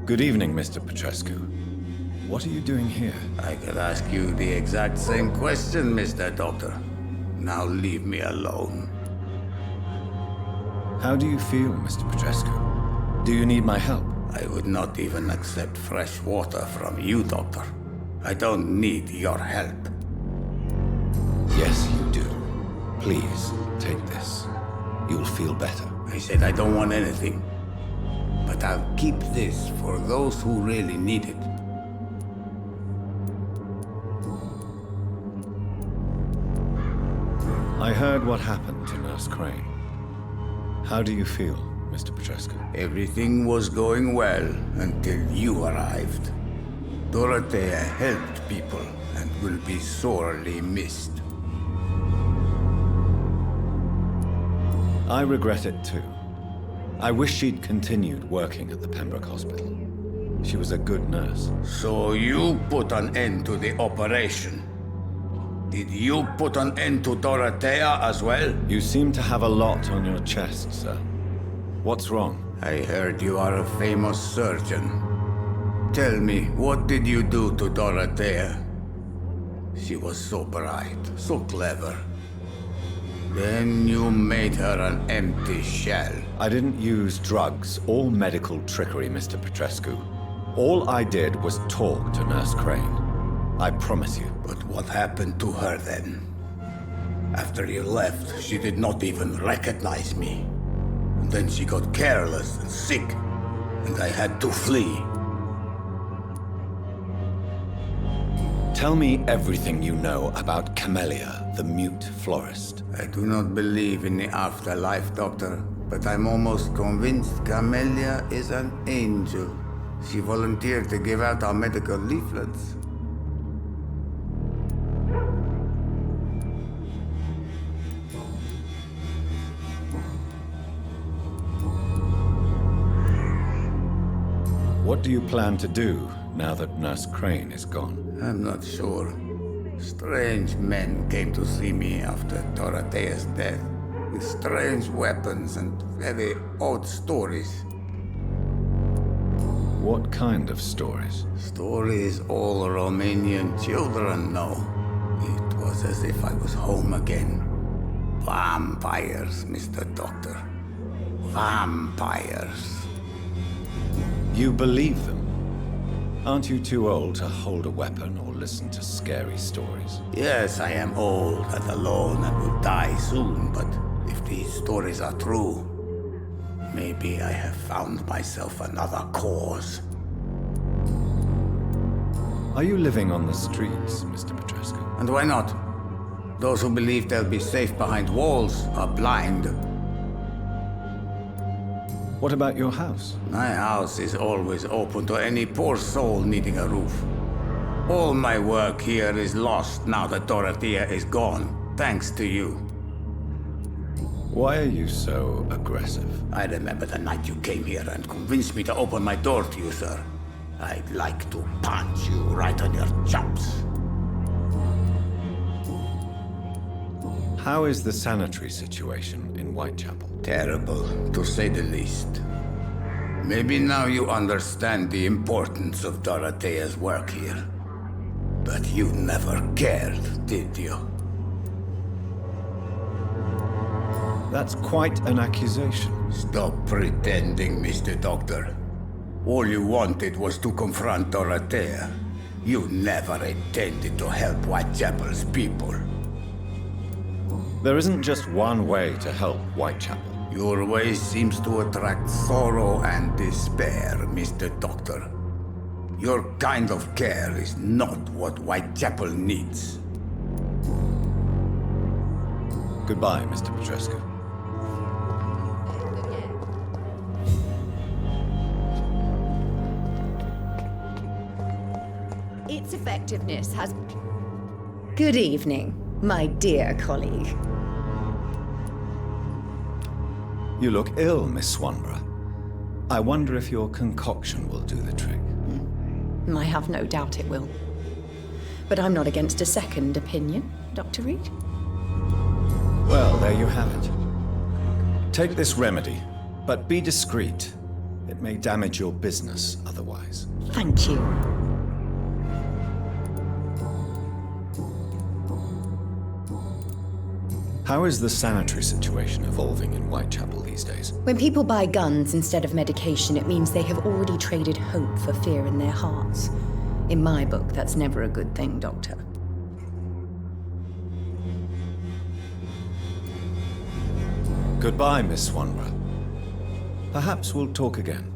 Good evening, Mr. Petrescu. What are you doing here? I could ask you the exact same question, Mr. Doctor. Now leave me alone. How do you feel, Mr. Petrescu? Do you need my help? I would not even accept fresh water from you, Doctor. I don't need your help. Yes, you do. Please, take this. You'll feel better. I said I don't want anything. But I'll keep this for those who really need it. I heard what happened to Nurse Crane. How do you feel, Mr. Petrescu? Everything was going well until you arrived. Dorothea helped people and will be sorely missed. I regret it too. I wish she'd continued working at the Pembroke Hospital. She was a good nurse. So you put an end to the operation. Did you put an end to Dorothea as well? You seem to have a lot on your chest, sir. What's wrong? I heard you are a famous surgeon. Tell me, what did you do to Dorothea? She was so bright, so clever. Then you made her an empty shell. I didn't use drugs or medical trickery, Mr. Petrescu. All I did was talk to Nurse Crane. I promise you. But what happened to her then? After you left, she did not even recognize me. And then she got careless and sick, and I had to flee. Tell me everything you know about Camellia, the mute florist. I do not believe in the afterlife, Doctor, but I'm almost convinced Camellia is an angel. She volunteered to give out our medical leaflets. What do you plan to do now that Nurse Crane is gone? I'm not sure. Strange men came to see me after Dorothea's death, with strange weapons and very odd stories. What kind of stories? Stories all Romanian children know. It was as if I was home again. Vampires, Mr. Doctor. Vampires. You believe them? Aren't you too old to hold a weapon or listen to scary stories? Yes, I am old and alone and will die soon, but if these stories are true, maybe I have found myself another cause. Are you living on the streets, Mr. Petrescu? And why not? Those who believe they'll be safe behind walls are blind. What about your house? My house is always open to any poor soul needing a roof. All my work here is lost now that Dorothea is gone, thanks to you. Why are you so aggressive? I remember the night you came here and convinced me to open my door to you, sir. I'd like to punch you right on your chops. How is the sanitary situation in Whitechapel? Terrible, to say the least. Maybe now you understand the importance of Dorothea's work here. But you never cared, did you? That's quite an accusation. Stop pretending, Mr. Doctor. All you wanted was to confront Dorothea. You never intended to help Whitechapel's people. There isn't just one way to help Whitechapel. Your way seems to attract sorrow and despair, Mr. Doctor. Your kind of care is not what Whitechapel needs. Goodbye, Mr. Petrescu. Its effectiveness has... Good evening, my dear colleague. You look ill, Miss Swanborough. I wonder if your concoction will do the trick. I have no doubt it will. But I'm not against a second opinion, Dr. Reed. Well, there you have it. Take this remedy, but be discreet. It may damage your business otherwise. Thank you. How is the sanitary situation evolving in Whitechapel these days? When people buy guns instead of medication, it means they have already traded hope for fear in their hearts. In my book, that's never a good thing, Doctor. Goodbye, Miss Swanborough. Perhaps we'll talk again.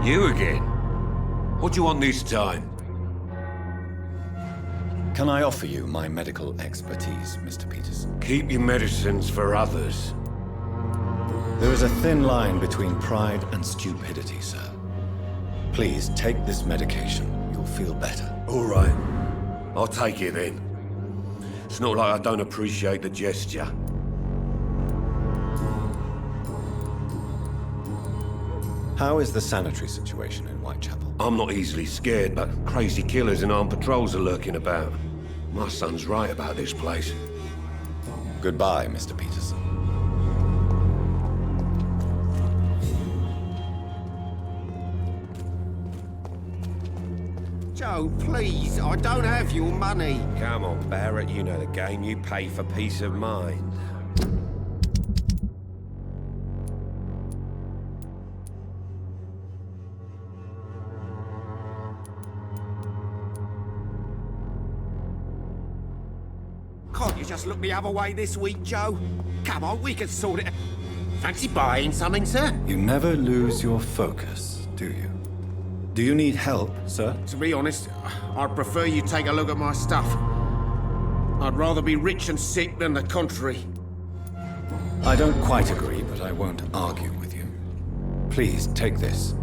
You again? What do you want this time? Can I offer you my medical expertise, Mr. Peterson? Keep your medicines for others. There is a thin line between pride and stupidity, sir. Please take this medication. You'll feel better. All right. I'll take it then. It's not like I don't appreciate the gesture. How is the sanitary situation in Whitechapel? I'm not easily scared, but crazy killers and armed patrols are lurking about. My son's right about this place. Goodbye, Mr. Peterson. Joe, please, I don't have your money. Come on, Barrett, you know the game. You pay for peace of mind. Can't you just look the other way this week, Joe? Come on, we can sort it. Fancy buying something, sir? You never lose your focus, do you? Do you need help, sir? To be honest, I'd prefer you take a look at my stuff. I'd rather be rich and sick than the contrary. I don't quite agree, but I won't argue with you. Please, take this.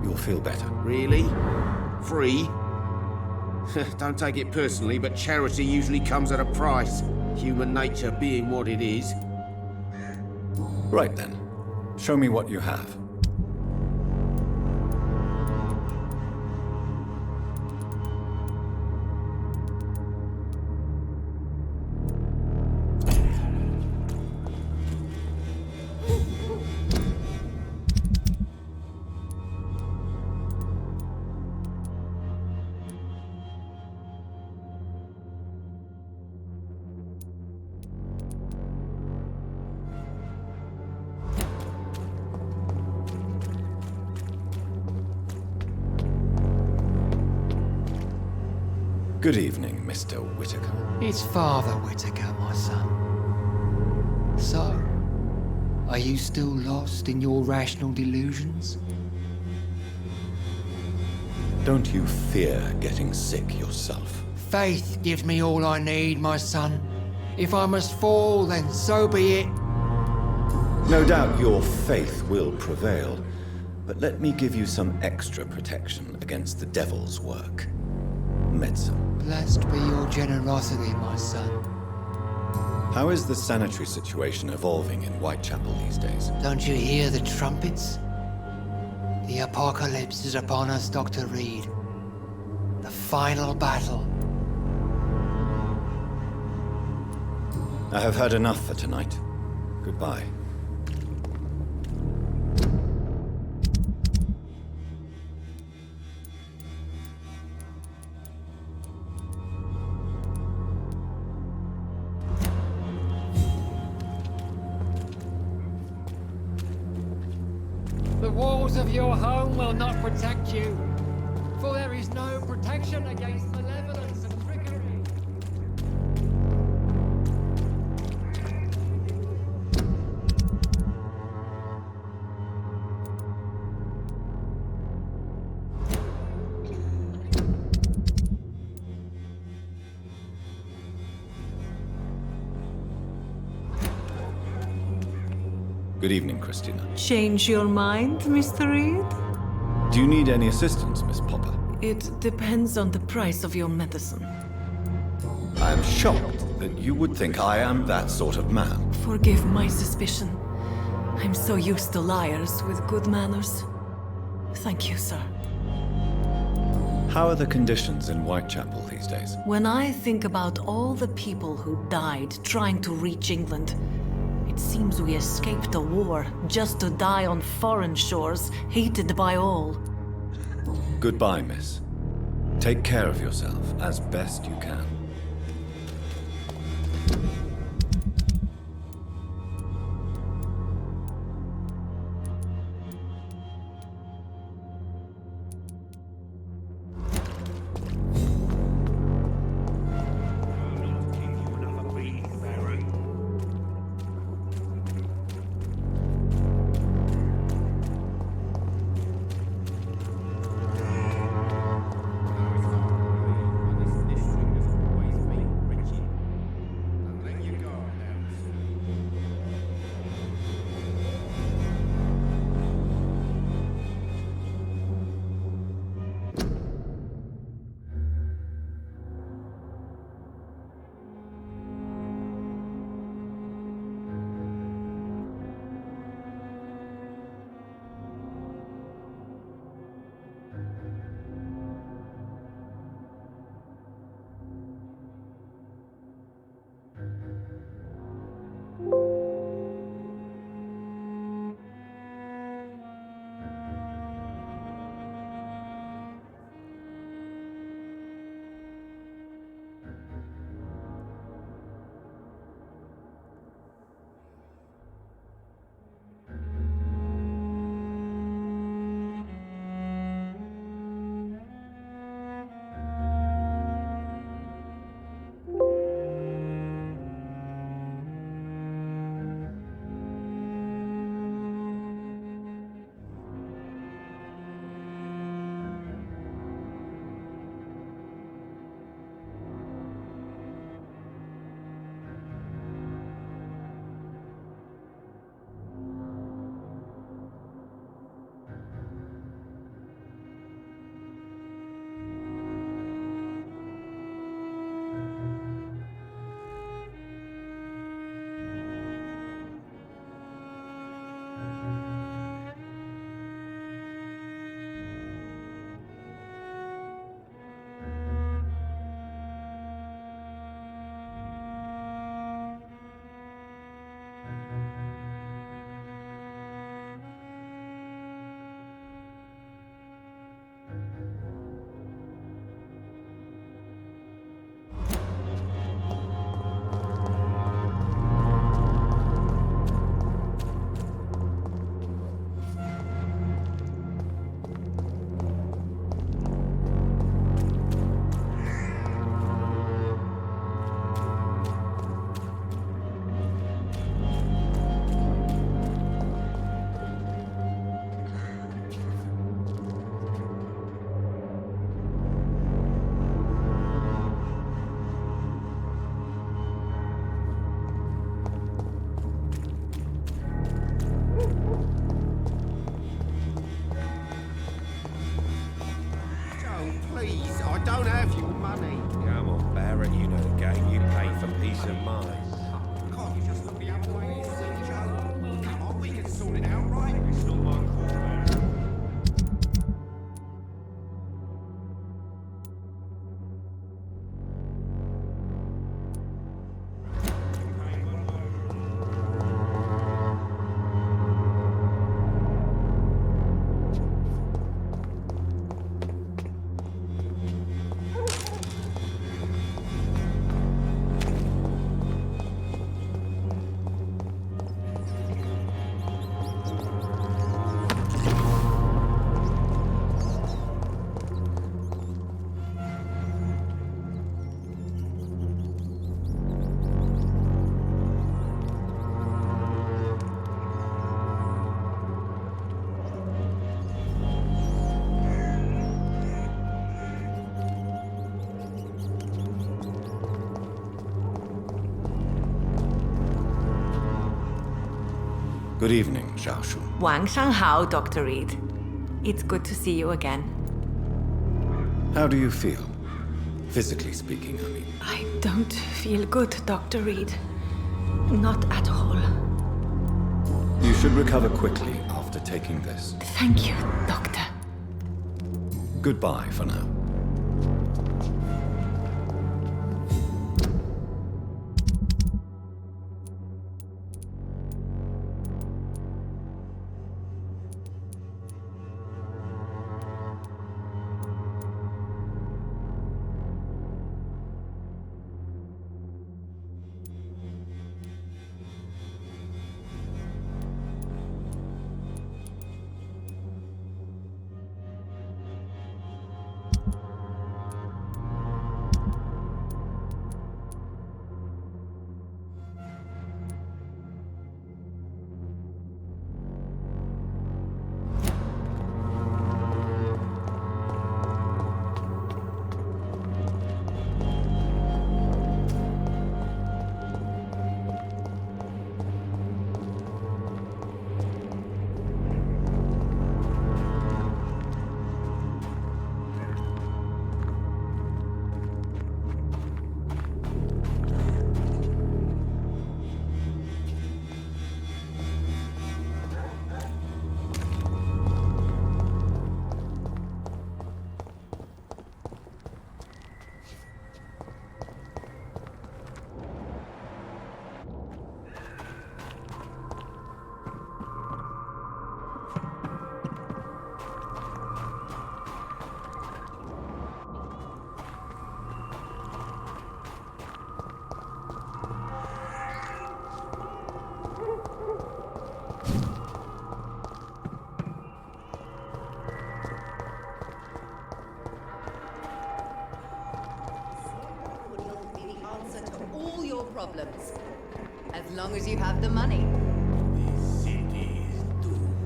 You'll feel better. Really? Free? Don't take it personally, but charity usually comes at a price. Human nature being what it is. Right then. Show me what you have. Good evening, Mr. Whitaker. It's Father Whitaker, my son. So, are you still lost in your rational delusions? Don't you fear getting sick yourself? Faith gives me all I need, my son. If I must fall, then so be it. No doubt your faith will prevail, but let me give you some extra protection against the devil's work. Medicine. Blessed be your generosity, my son. How is the sanitary situation evolving in Whitechapel these days? Don't you hear the trumpets? The apocalypse is upon us, Dr. Reed. The final battle. I have had enough for tonight. Goodbye. The walls of your home will not protect you, for there is no protection against malevolence and trickery. Good evening, Christina. Change your mind, Mr. Reed? Do you need any assistance, Miss Popper? It depends on the price of your medicine. I am shocked that you would think I am that sort of man. Forgive my suspicion. I'm so used to liars with good manners. Thank you, sir. How are the conditions in Whitechapel these days? When I think about all the people who died trying to reach England, it seems we escaped a war just to die on foreign shores, hated by all. Goodbye, miss. Take care of yourself as best you can. don't have your money. Come on, Barrett, you know the game. You pay for peace of mind. Can't you just look the other way, Joe? Come on, we can sort it out, right? It's not my call, Barrett. Good evening, Xiaoshu. Wang Shanghao, Dr. Reed. It's good to see you again. How do you feel? Physically speaking, I mean. I don't feel good, Dr. Reed. Not at all. You should recover quickly after taking this. Thank you, Doctor. Goodbye for now. Problems. As long as you have the money. This city is doomed.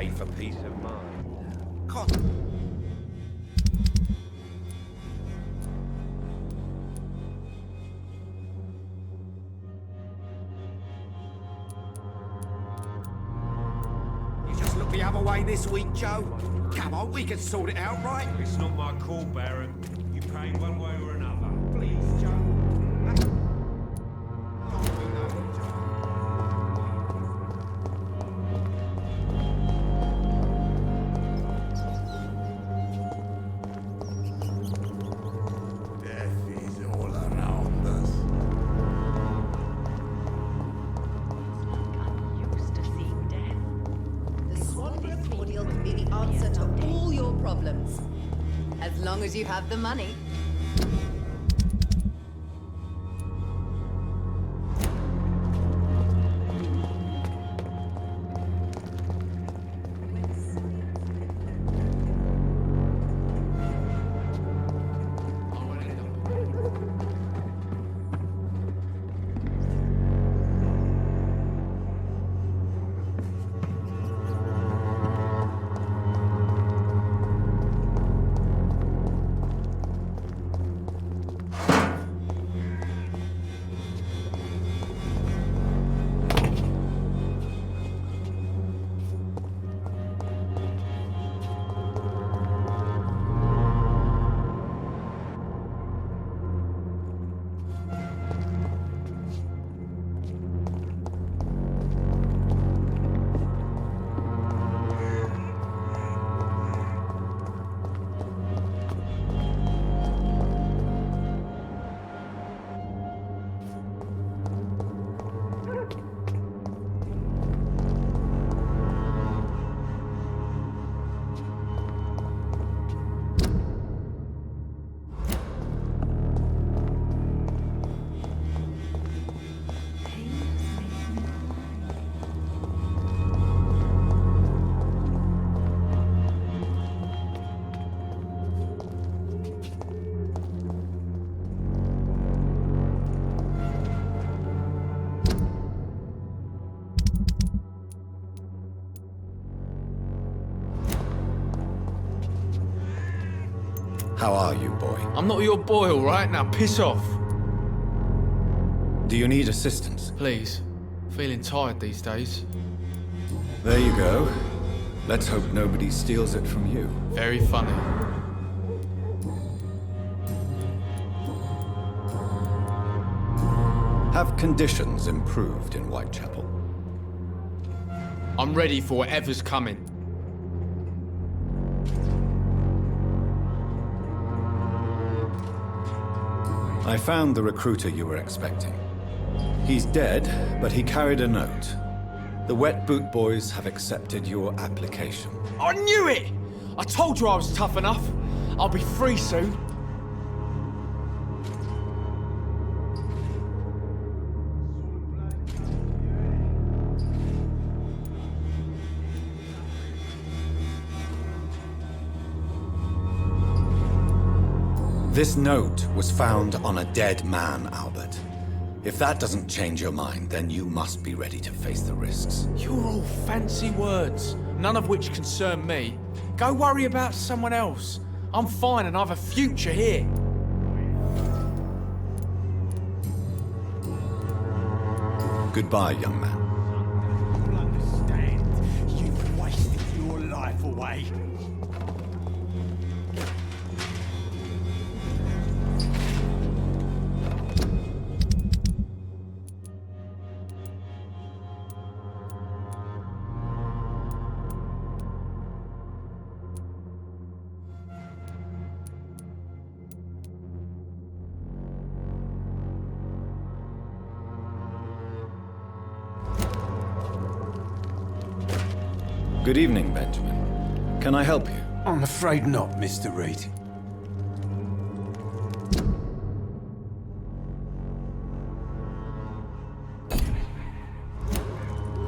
pay for peace of mind. God. You just look the other way this week, Joe. Come on, we can sort it out, right? It's not my call, Baron. You pay one way or another. Please, Joe. Death is all around us. The Swan cordial can be the answer to all your problems. As long as you have the money. How are you, boy? I'm not your boy, all right? Now piss off. Do you need assistance? Please. Feeling tired these days. There you go. Let's hope nobody steals it from you. Very funny. Have conditions improved in Whitechapel? I'm ready for whatever's coming. I found the recruiter you were expecting. He's dead, but he carried a note. The Wet Boot Boys have accepted your application. I knew it! I told you I was tough enough. I'll be free soon. This note was found on a dead man, Albert. If that doesn't change your mind, then you must be ready to face the risks. You're all fancy words, none of which concern me. Go worry about someone else. I'm fine and I have a future here. Goodbye, young man. You'll understand. You've wasted your life away. Good evening, Benjamin. Can I help you? I'm afraid not, Mr. Reed.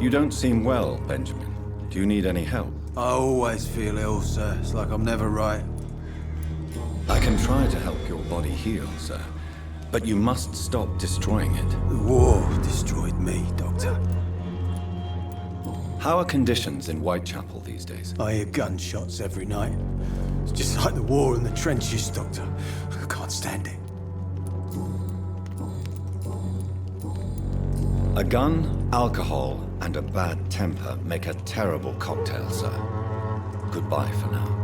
You don't seem well, Benjamin. Do you need any help? I always feel ill, sir. It's like I'm never right. I can try to help your body heal, sir. But you must stop destroying it. The war destroyed me, Doctor. How are conditions in Whitechapel these days? I hear gunshots every night. It's just like the war in the trenches, Doctor. I can't stand it. A gun, alcohol, and a bad temper make a terrible cocktail, sir. Goodbye for now.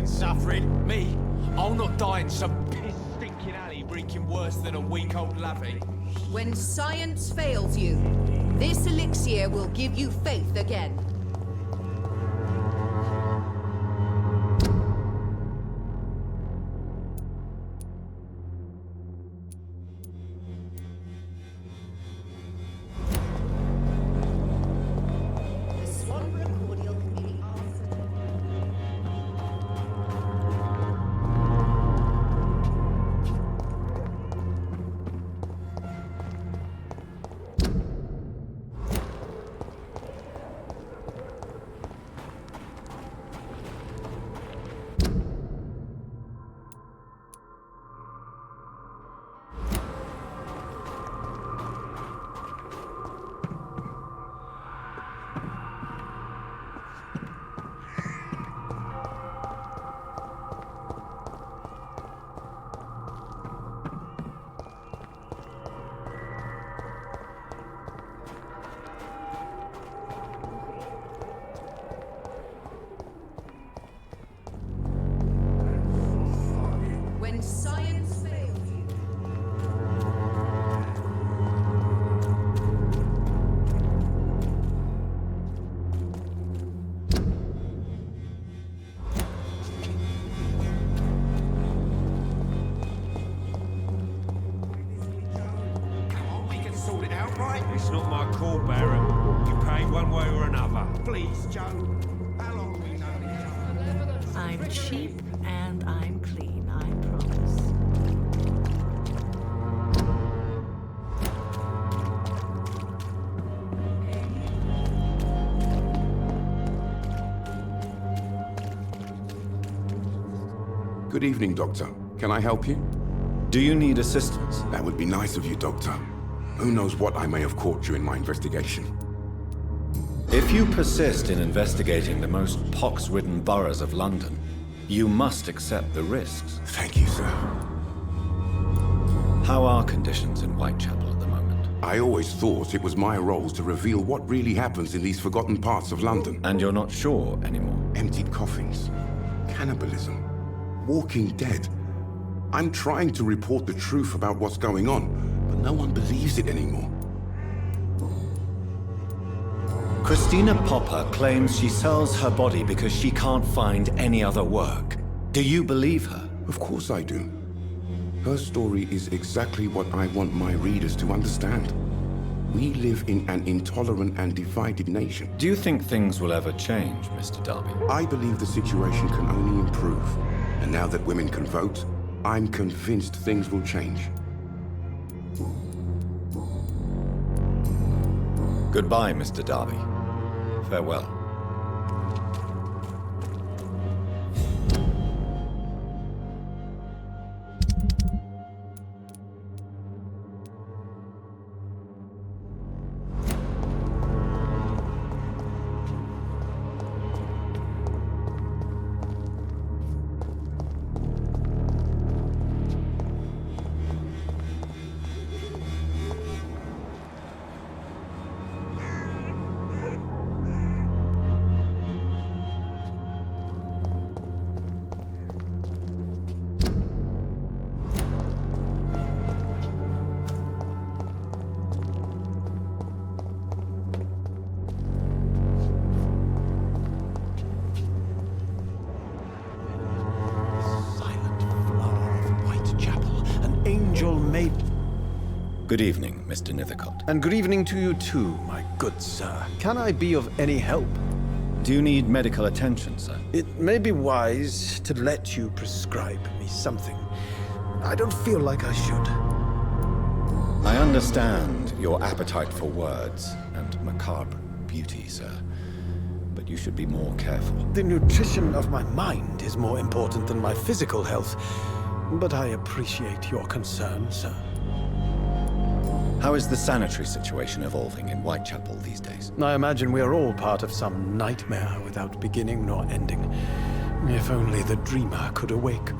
Suffering? Me? I'll not die in some piss-stinking alley reeking worse than a week-old lavvy. When science fails you, this elixir will give you faith again. It's not my call, Baron. You pay one way or another. Please, Joe. How long have we known each other? I'm cheap and I'm clean, I promise. Good evening, Doctor. Can I help you? Do you need assistance? That would be nice of you, Doctor. Who knows what I may have caught you in my investigation. If you persist in investigating the most pox-ridden boroughs of London, you must accept the risks. Thank you, sir. How are conditions in Whitechapel at the moment? I always thought it was my role to reveal what really happens in these forgotten parts of London. And you're not sure anymore? Emptied coffins, cannibalism, walking dead. I'm trying to report the truth about what's going on, but no one believes it anymore. Christina Popper claims she sells her body because she can't find any other work. Do you believe her? Of course I do. Her story is exactly what I want my readers to understand. We live in an intolerant and divided nation. Do you think things will ever change, Mr. Darby? I believe the situation can only improve. And now that women can vote, I'm convinced things will change. Goodbye, Mr. Darby. Farewell. Good evening, Mr. Nithercott. And good evening to you too, my good sir. Can I be of any help? Do you need medical attention, sir? It may be wise to let you prescribe me something. I don't feel like I should. I understand your appetite for words and macabre beauty, sir. But you should be more careful. The nutrition of my mind is more important than my physical health. But I appreciate your concern, sir. How is the sanitary situation evolving in Whitechapel these days? I imagine we are all part of some nightmare without beginning nor ending. If only the dreamer could awake.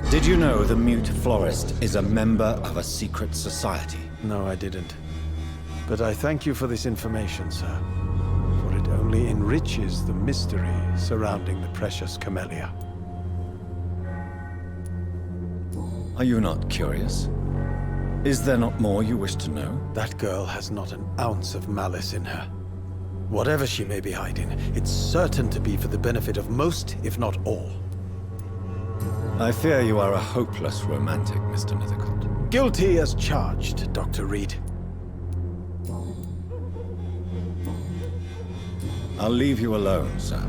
Did you know the Mute Florist is a member of a secret society? No, I didn't. But I thank you for this information, sir. For it only enriches the mystery surrounding the precious camellia. Are you not curious? Is there not more you wish to know? That girl has not an ounce of malice in her. Whatever she may be hiding, it's certain to be for the benefit of most, if not all. I fear you are a hopeless romantic, Mr. Nithercott. Guilty as charged, Dr. Reed. I'll leave you alone, sir.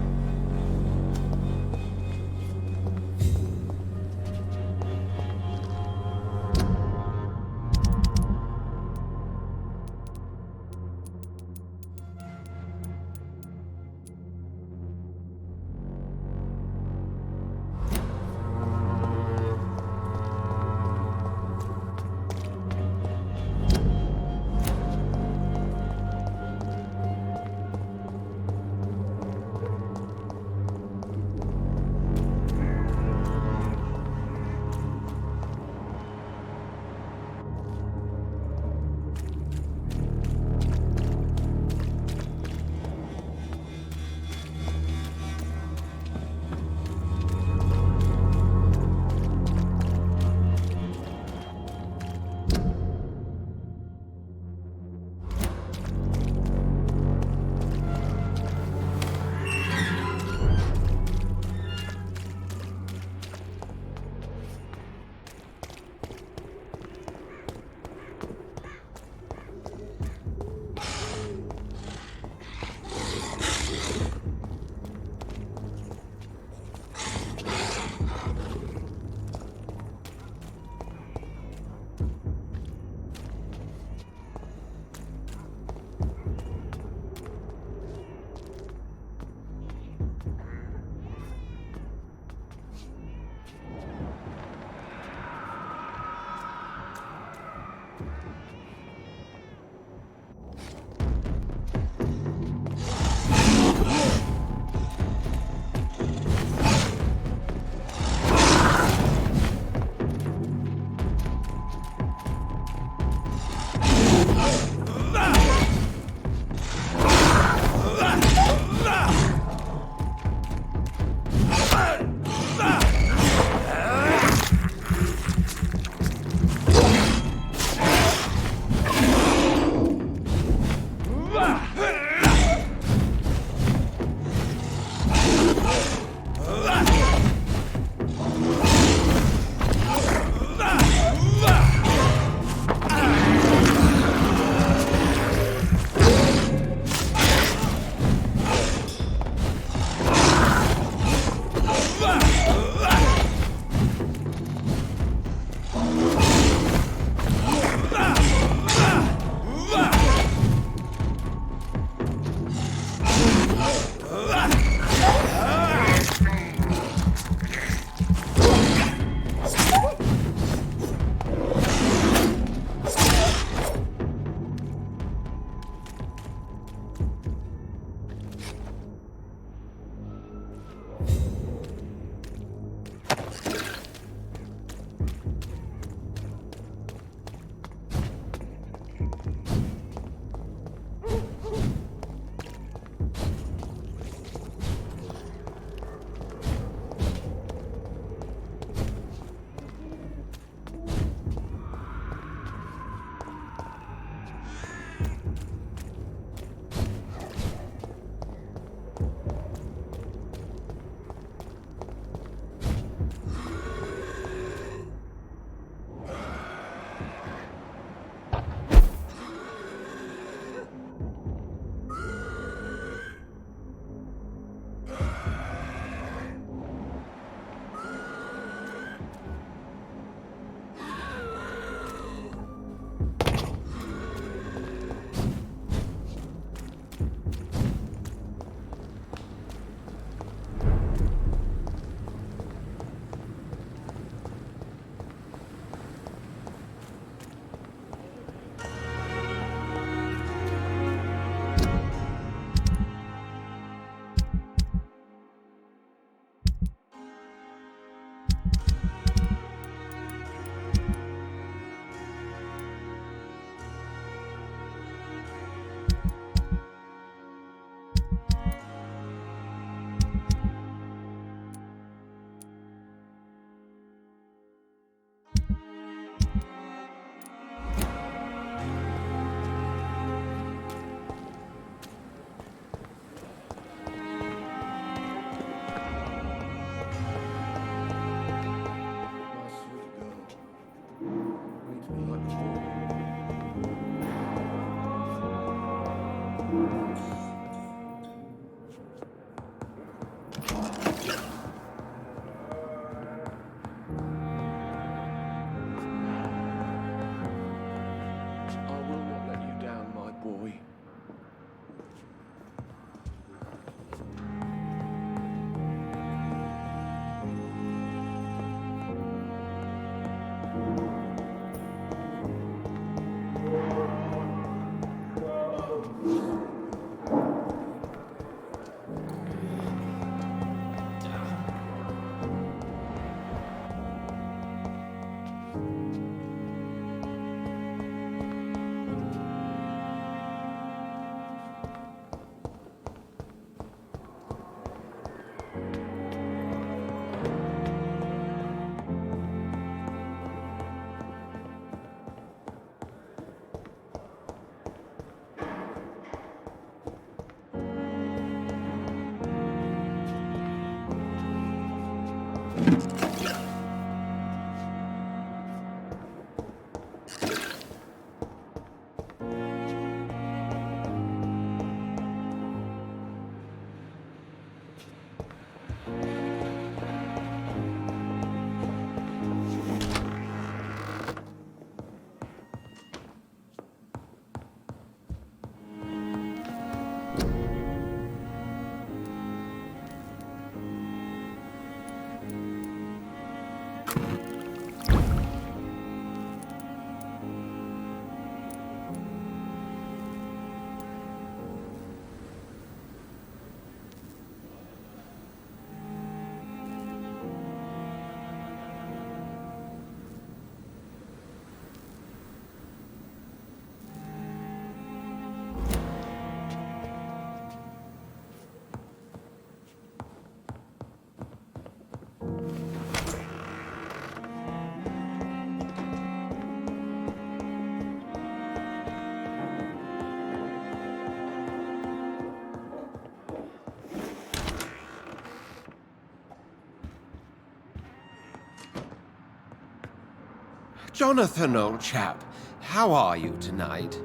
Jonathan, old chap, how are you tonight?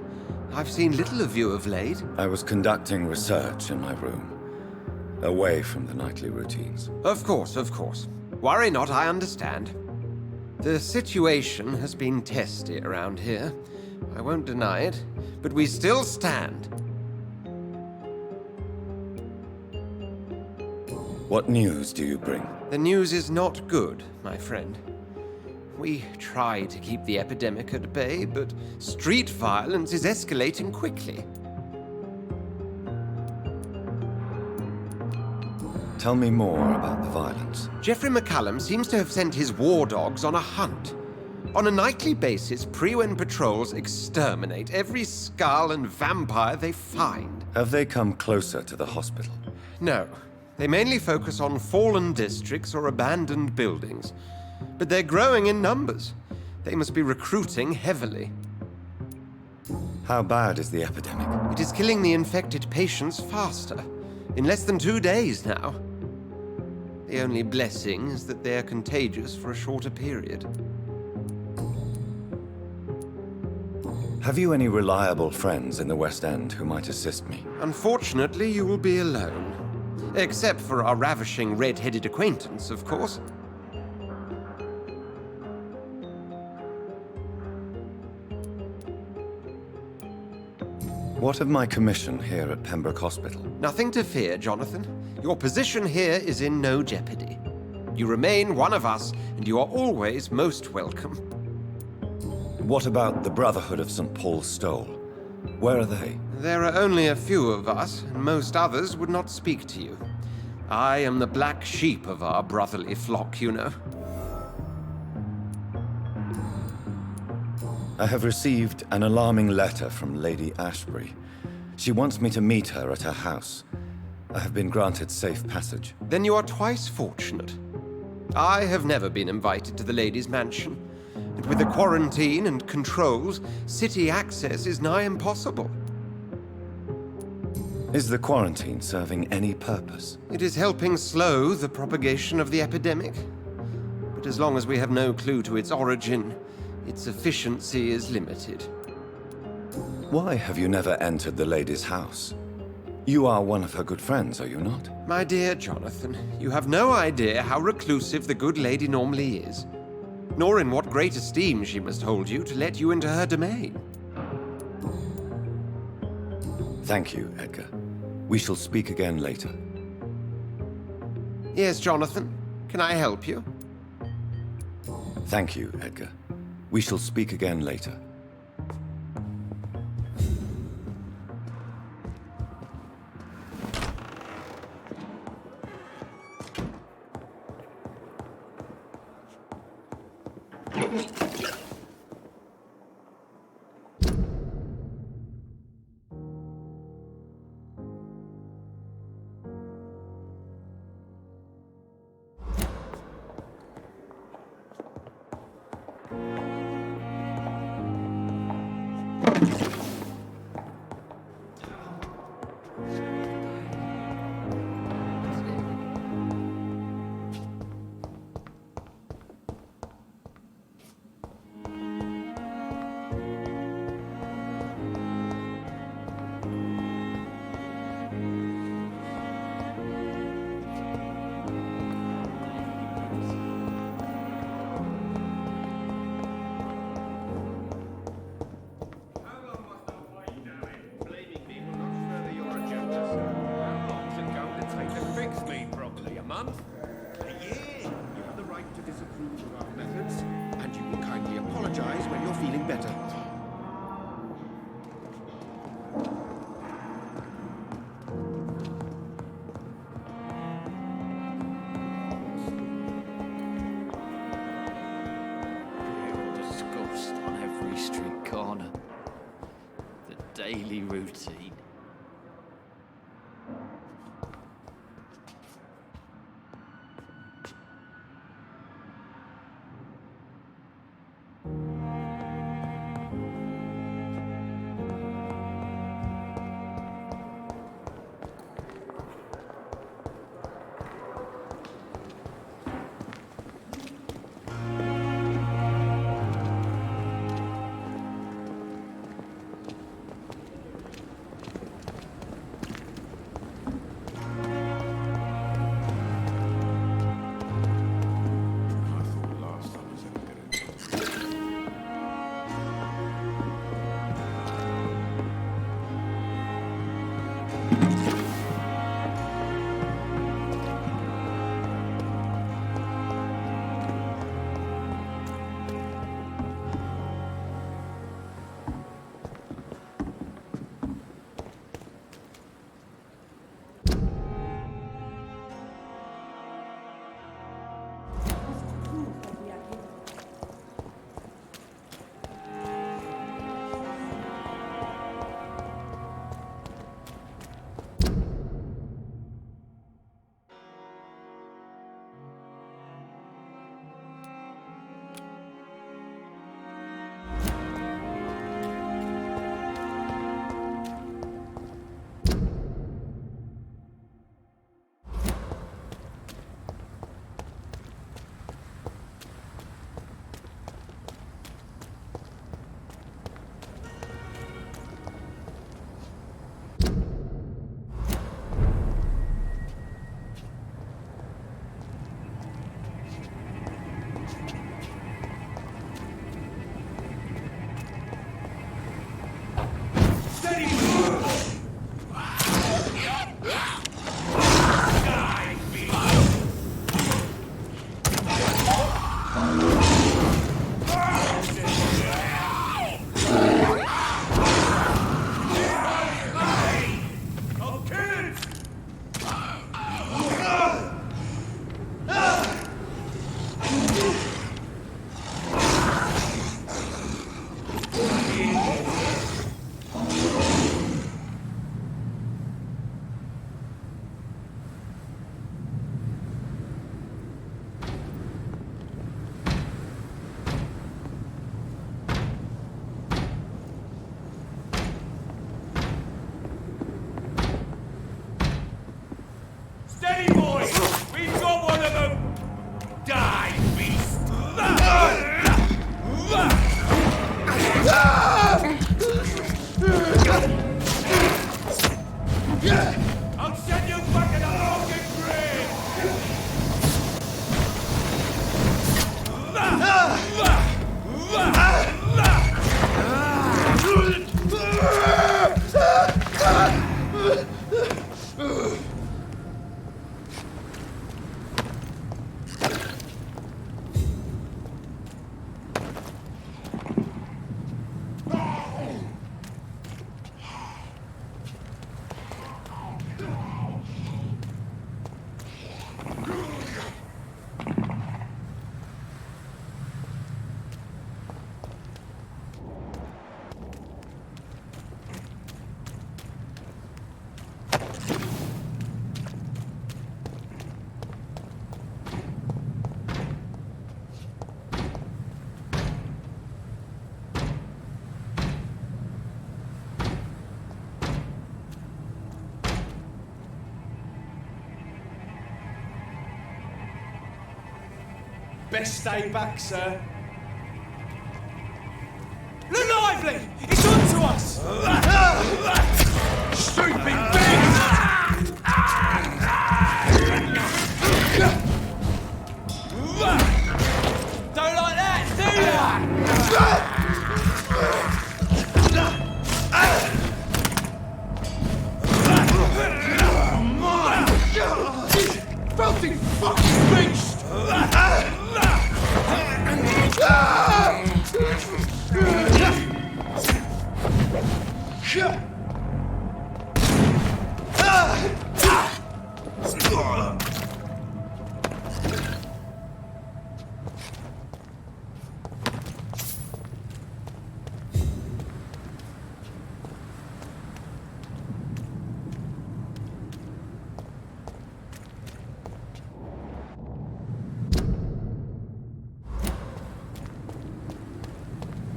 I've seen little of you of late. I was conducting research in my room, away from the nightly routines. Of course, of course. Worry not, I understand. The situation has been testy around here. I won't deny it, but we still stand. What news do you bring? The news is not good, my friend. We try to keep the epidemic at bay, but street violence is escalating quickly. Tell me more about the violence. Jeffrey McCallum seems to have sent his war dogs on a hunt. On a nightly basis, Priwen patrols exterminate every skull and vampire they find. Have they come closer to the hospital? No. They mainly focus on fallen districts or abandoned buildings. But they're growing in numbers. They must be recruiting heavily. How bad is the epidemic? It is killing the infected patients faster. In less than 2 days now. The only blessing is that they are contagious for a shorter period. Have you any reliable friends in the West End who might assist me? Unfortunately, you will be alone. Except for our ravishing red-headed acquaintance, of course. What of my commission here at Pembroke Hospital? Nothing to fear, Jonathan. Your position here is in no jeopardy. You remain one of us, and you are always most welcome. What about the Brotherhood of St. Paul's Stole? Where are they? There are only a few of us, and most others would not speak to you. I am the black sheep of our brotherly flock, you know. I have received an alarming letter from Lady Ashbury. She wants me to meet her at her house. I have been granted safe passage. Then you are twice fortunate. I have never been invited to the lady's mansion. And with the quarantine and controls, city access is nigh impossible. Is the quarantine serving any purpose? It is helping slow the propagation of the epidemic. But as long as we have no clue to its origin, its efficiency is limited. Why have you never entered the lady's house? You are one of her good friends, are you not? My dear Jonathan, you have no idea how reclusive the good lady normally is, nor in what great esteem she must hold you to let you into her domain. Thank you, Edgar. We shall speak again later. Yes, Jonathan. Can I help you? Thank you, Edgar. We shall speak again later. Daily routine. Die, beast! I'll send you back in a broken grave! Best stay back, sir. Look lively! It's on to us! Stupid beast! Don't like that, do ya? Filthy fucking beast!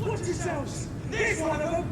Watch yourselves! There's one of them!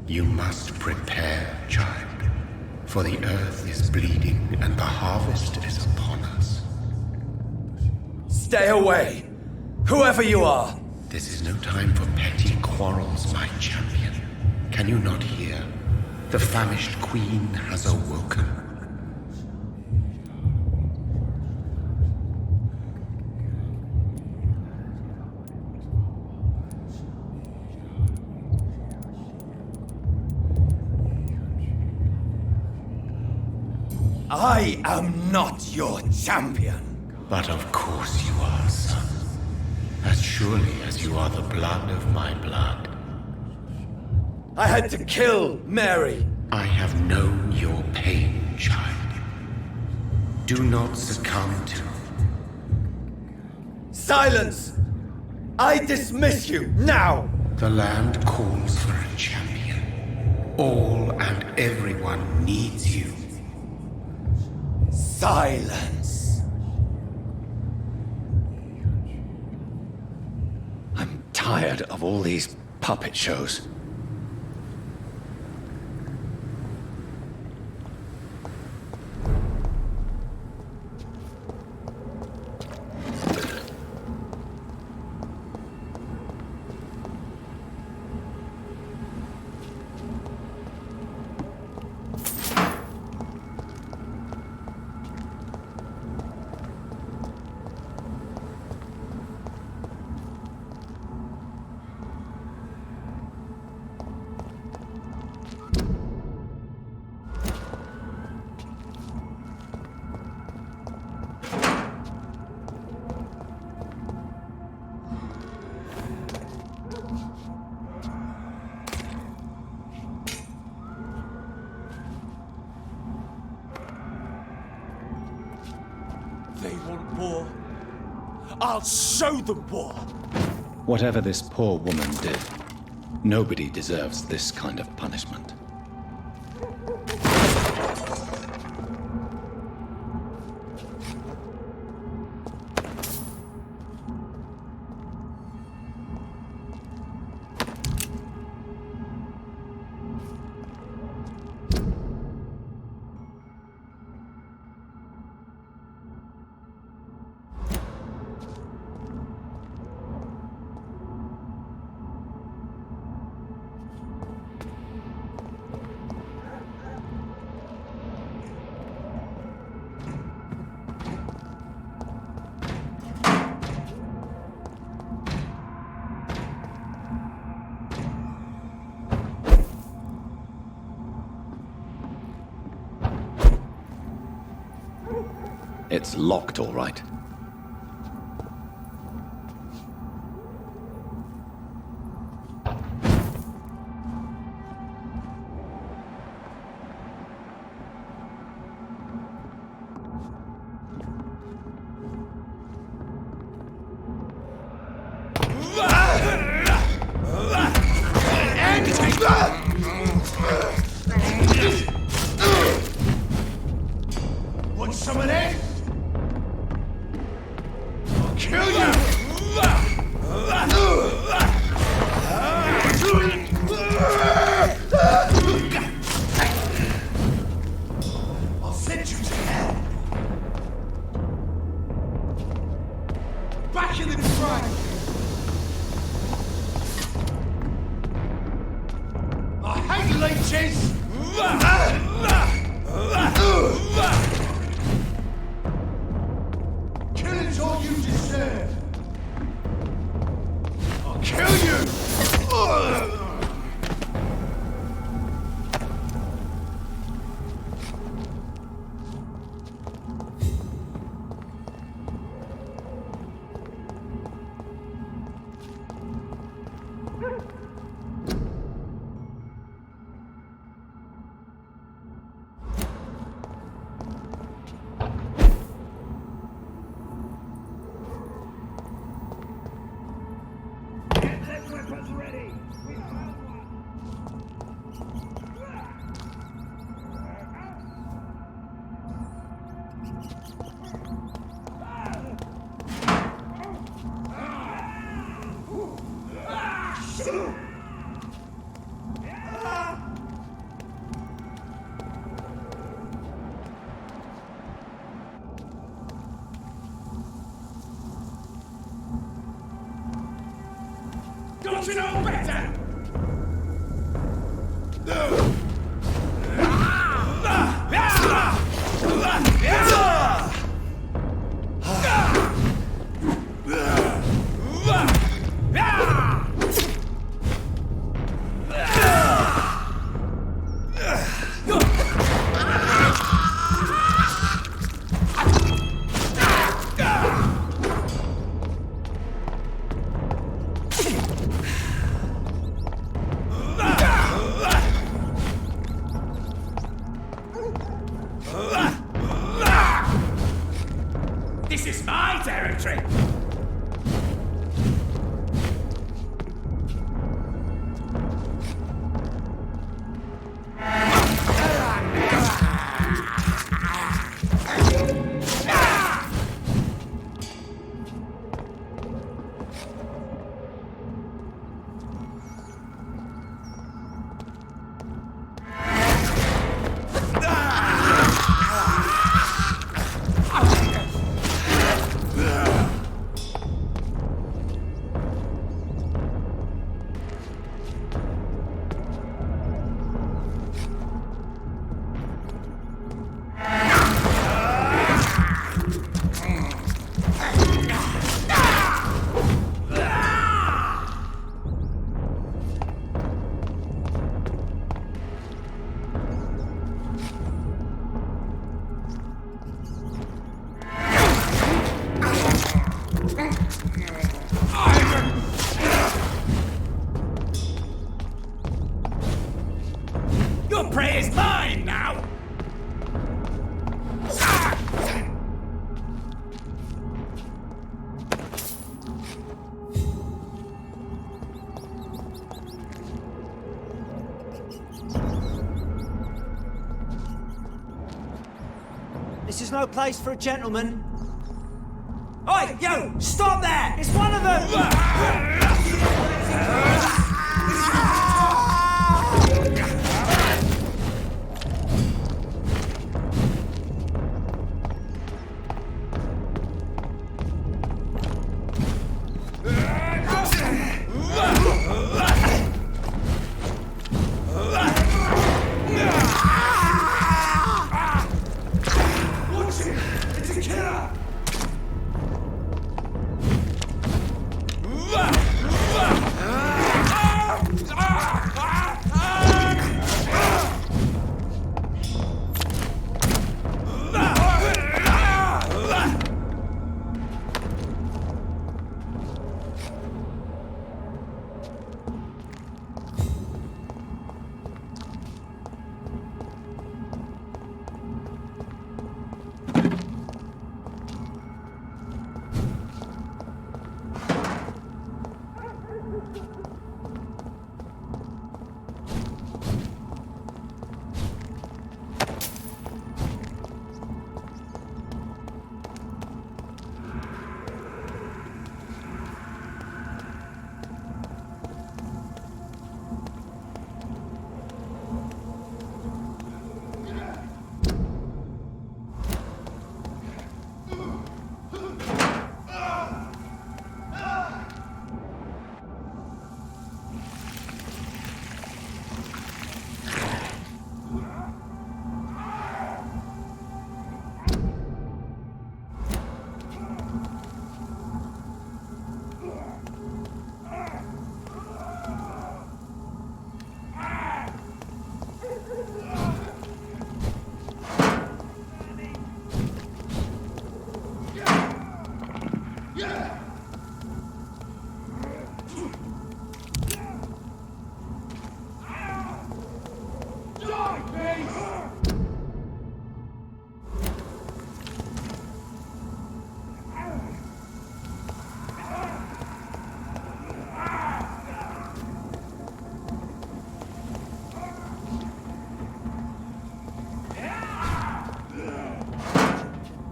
You must prepare, child, for the earth is bleeding and the harvest is upon us. Stay away, whoever you are. This is no time for petty quarrels, my champion. Can you not hear? The famished queen has awoken. I am not your champion. But of course you are, son. As surely as you are the blood of my blood. I had to kill Mary. I have known your pain, child. Do not succumb to... Silence! I dismiss you, now! The land calls for a champion. All and everyone needs you. Silence! I'm tired of all these puppet shows. They want war. I'll show them war. Whatever this poor woman did, nobody deserves this kind of punishment. It's locked, all right. Want some of this? I'll kill you! I'll send you to hell. Back in the front. I hate leeches! Killing's all you deserve. I'll kill you! Don't you know better? This is my territory! Your prey is mine now! This is no place for a gentleman. Oi, you! Stop there! It's one of them!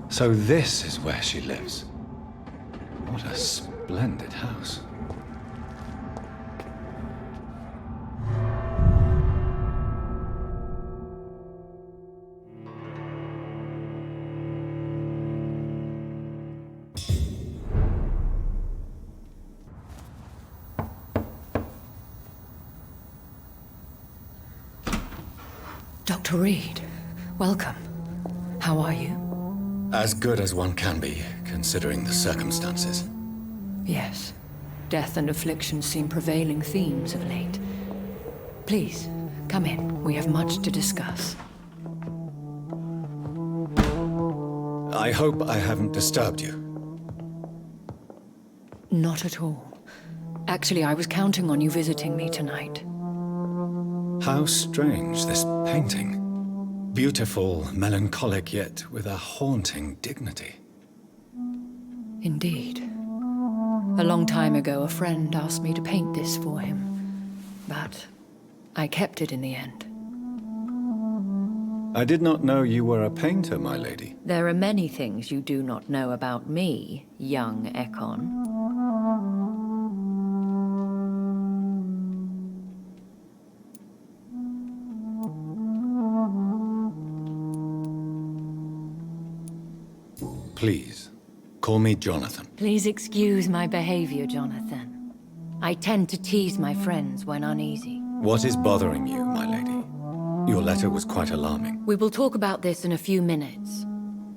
So this is where she lives. What a splendid house. Dr. Reed, welcome. How are you? As good as one can be, considering the circumstances. Yes. Death and affliction seem prevailing themes of late. Please, come in. We have much to discuss. I hope I haven't disturbed you. Not at all. Actually, I was counting on you visiting me tonight. How strange, this painting. Beautiful, melancholic, yet with a haunting dignity. Indeed. A long time ago, a friend asked me to paint this for him, but I kept it in the end. I did not know you were a painter, my lady. There are many things you do not know about me, young Ekon. Please, call me Jonathan. Please excuse my behavior, Jonathan. I tend to tease my friends when uneasy. What is bothering you, my lady? Your letter was quite alarming. We will talk about this in a few minutes.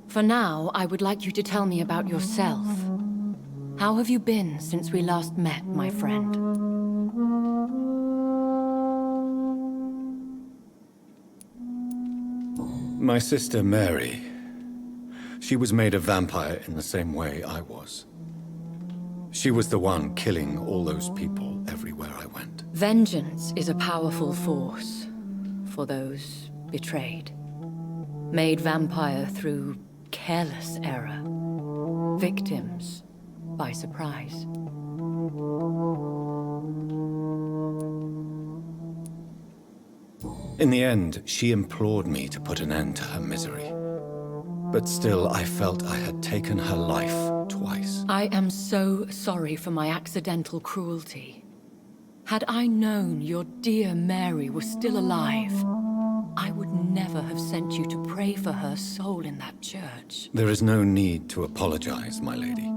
For now, I would like you to tell me about yourself. How have you been since we last met, my friend? My sister Mary. She was made a vampire in the same way I was. She was the one killing all those people everywhere I went. Vengeance is a powerful force for those betrayed. Made vampire through careless error. Victims by surprise. In the end, she implored me to put an end to her misery. But still, I felt I had taken her life twice. I am so sorry for my accidental cruelty. Had I known your dear Mary was still alive, I would never have sent you to pray for her soul in that church. There is no need to apologize, my lady.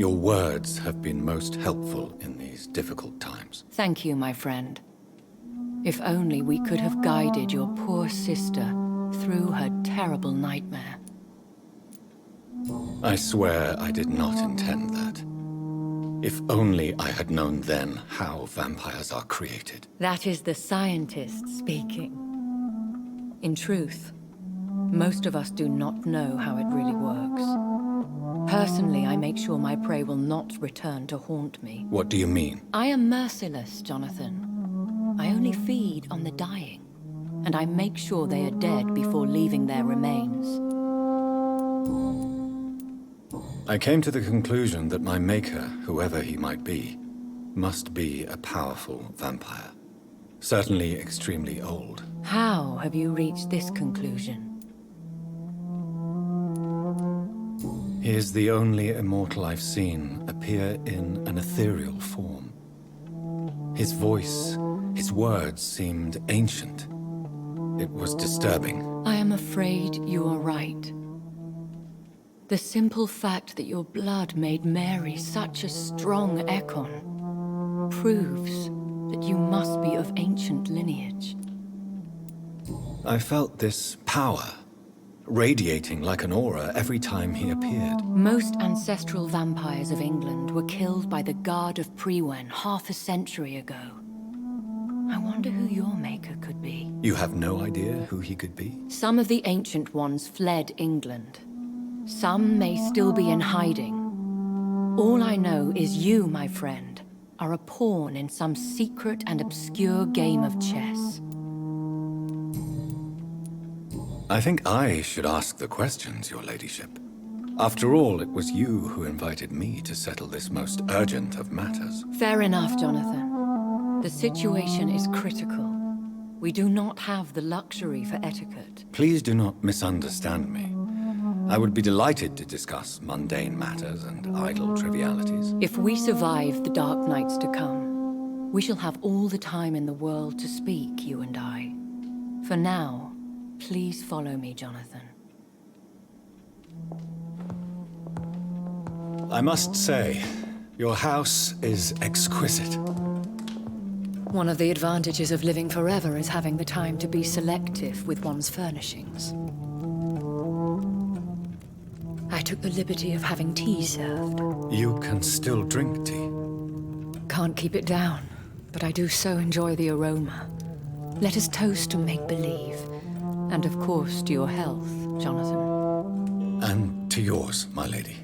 Your words have been most helpful in these difficult times. Thank you, my friend. If only we could have guided your poor sister through her terrible nightmare. I swear I did not intend that. If only I had known then how vampires are created. That is the scientist speaking. In truth, most of us do not know how it really works. Personally, I make sure my prey will not return to haunt me. What do you mean? I am merciless, Jonathan. I only feed on the dying, and I make sure they are dead before leaving their remains. I came to the conclusion that my maker, whoever he might be, must be a powerful vampire. Certainly extremely old. How have you reached this conclusion? He is the only immortal I've seen appear in an ethereal form. His voice, his words seemed ancient. It was disturbing. I am afraid you are right. The simple fact that your blood made Mary such a strong Ekon proves that you must be of ancient lineage. I felt this power, radiating like an aura every time he appeared. Most ancestral vampires of England were killed by the Guard of Priwen half a century ago. I wonder who your maker could be. You have no idea who he could be? Some of the ancient ones fled England. Some may still be in hiding. All I know is you, my friend, are a pawn in some secret and obscure game of chess. I think I should ask the questions, your ladyship. After all, it was you who invited me to settle this most urgent of matters. Fair enough, Jonathan. The situation is critical. We do not have the luxury for etiquette. Please do not misunderstand me. I would be delighted to discuss mundane matters and idle trivialities. If we survive the dark nights to come, we shall have all the time in the world to speak, you and I. For now, please follow me, Jonathan. I must say, your house is exquisite. One of the advantages of living forever is having the time to be selective with one's furnishings. I took the liberty of having tea served. You can still drink tea. Can't keep it down, but I do so enjoy the aroma. Let us toast to make-believe. And of course, to your health, Jonathan. And to yours, my lady.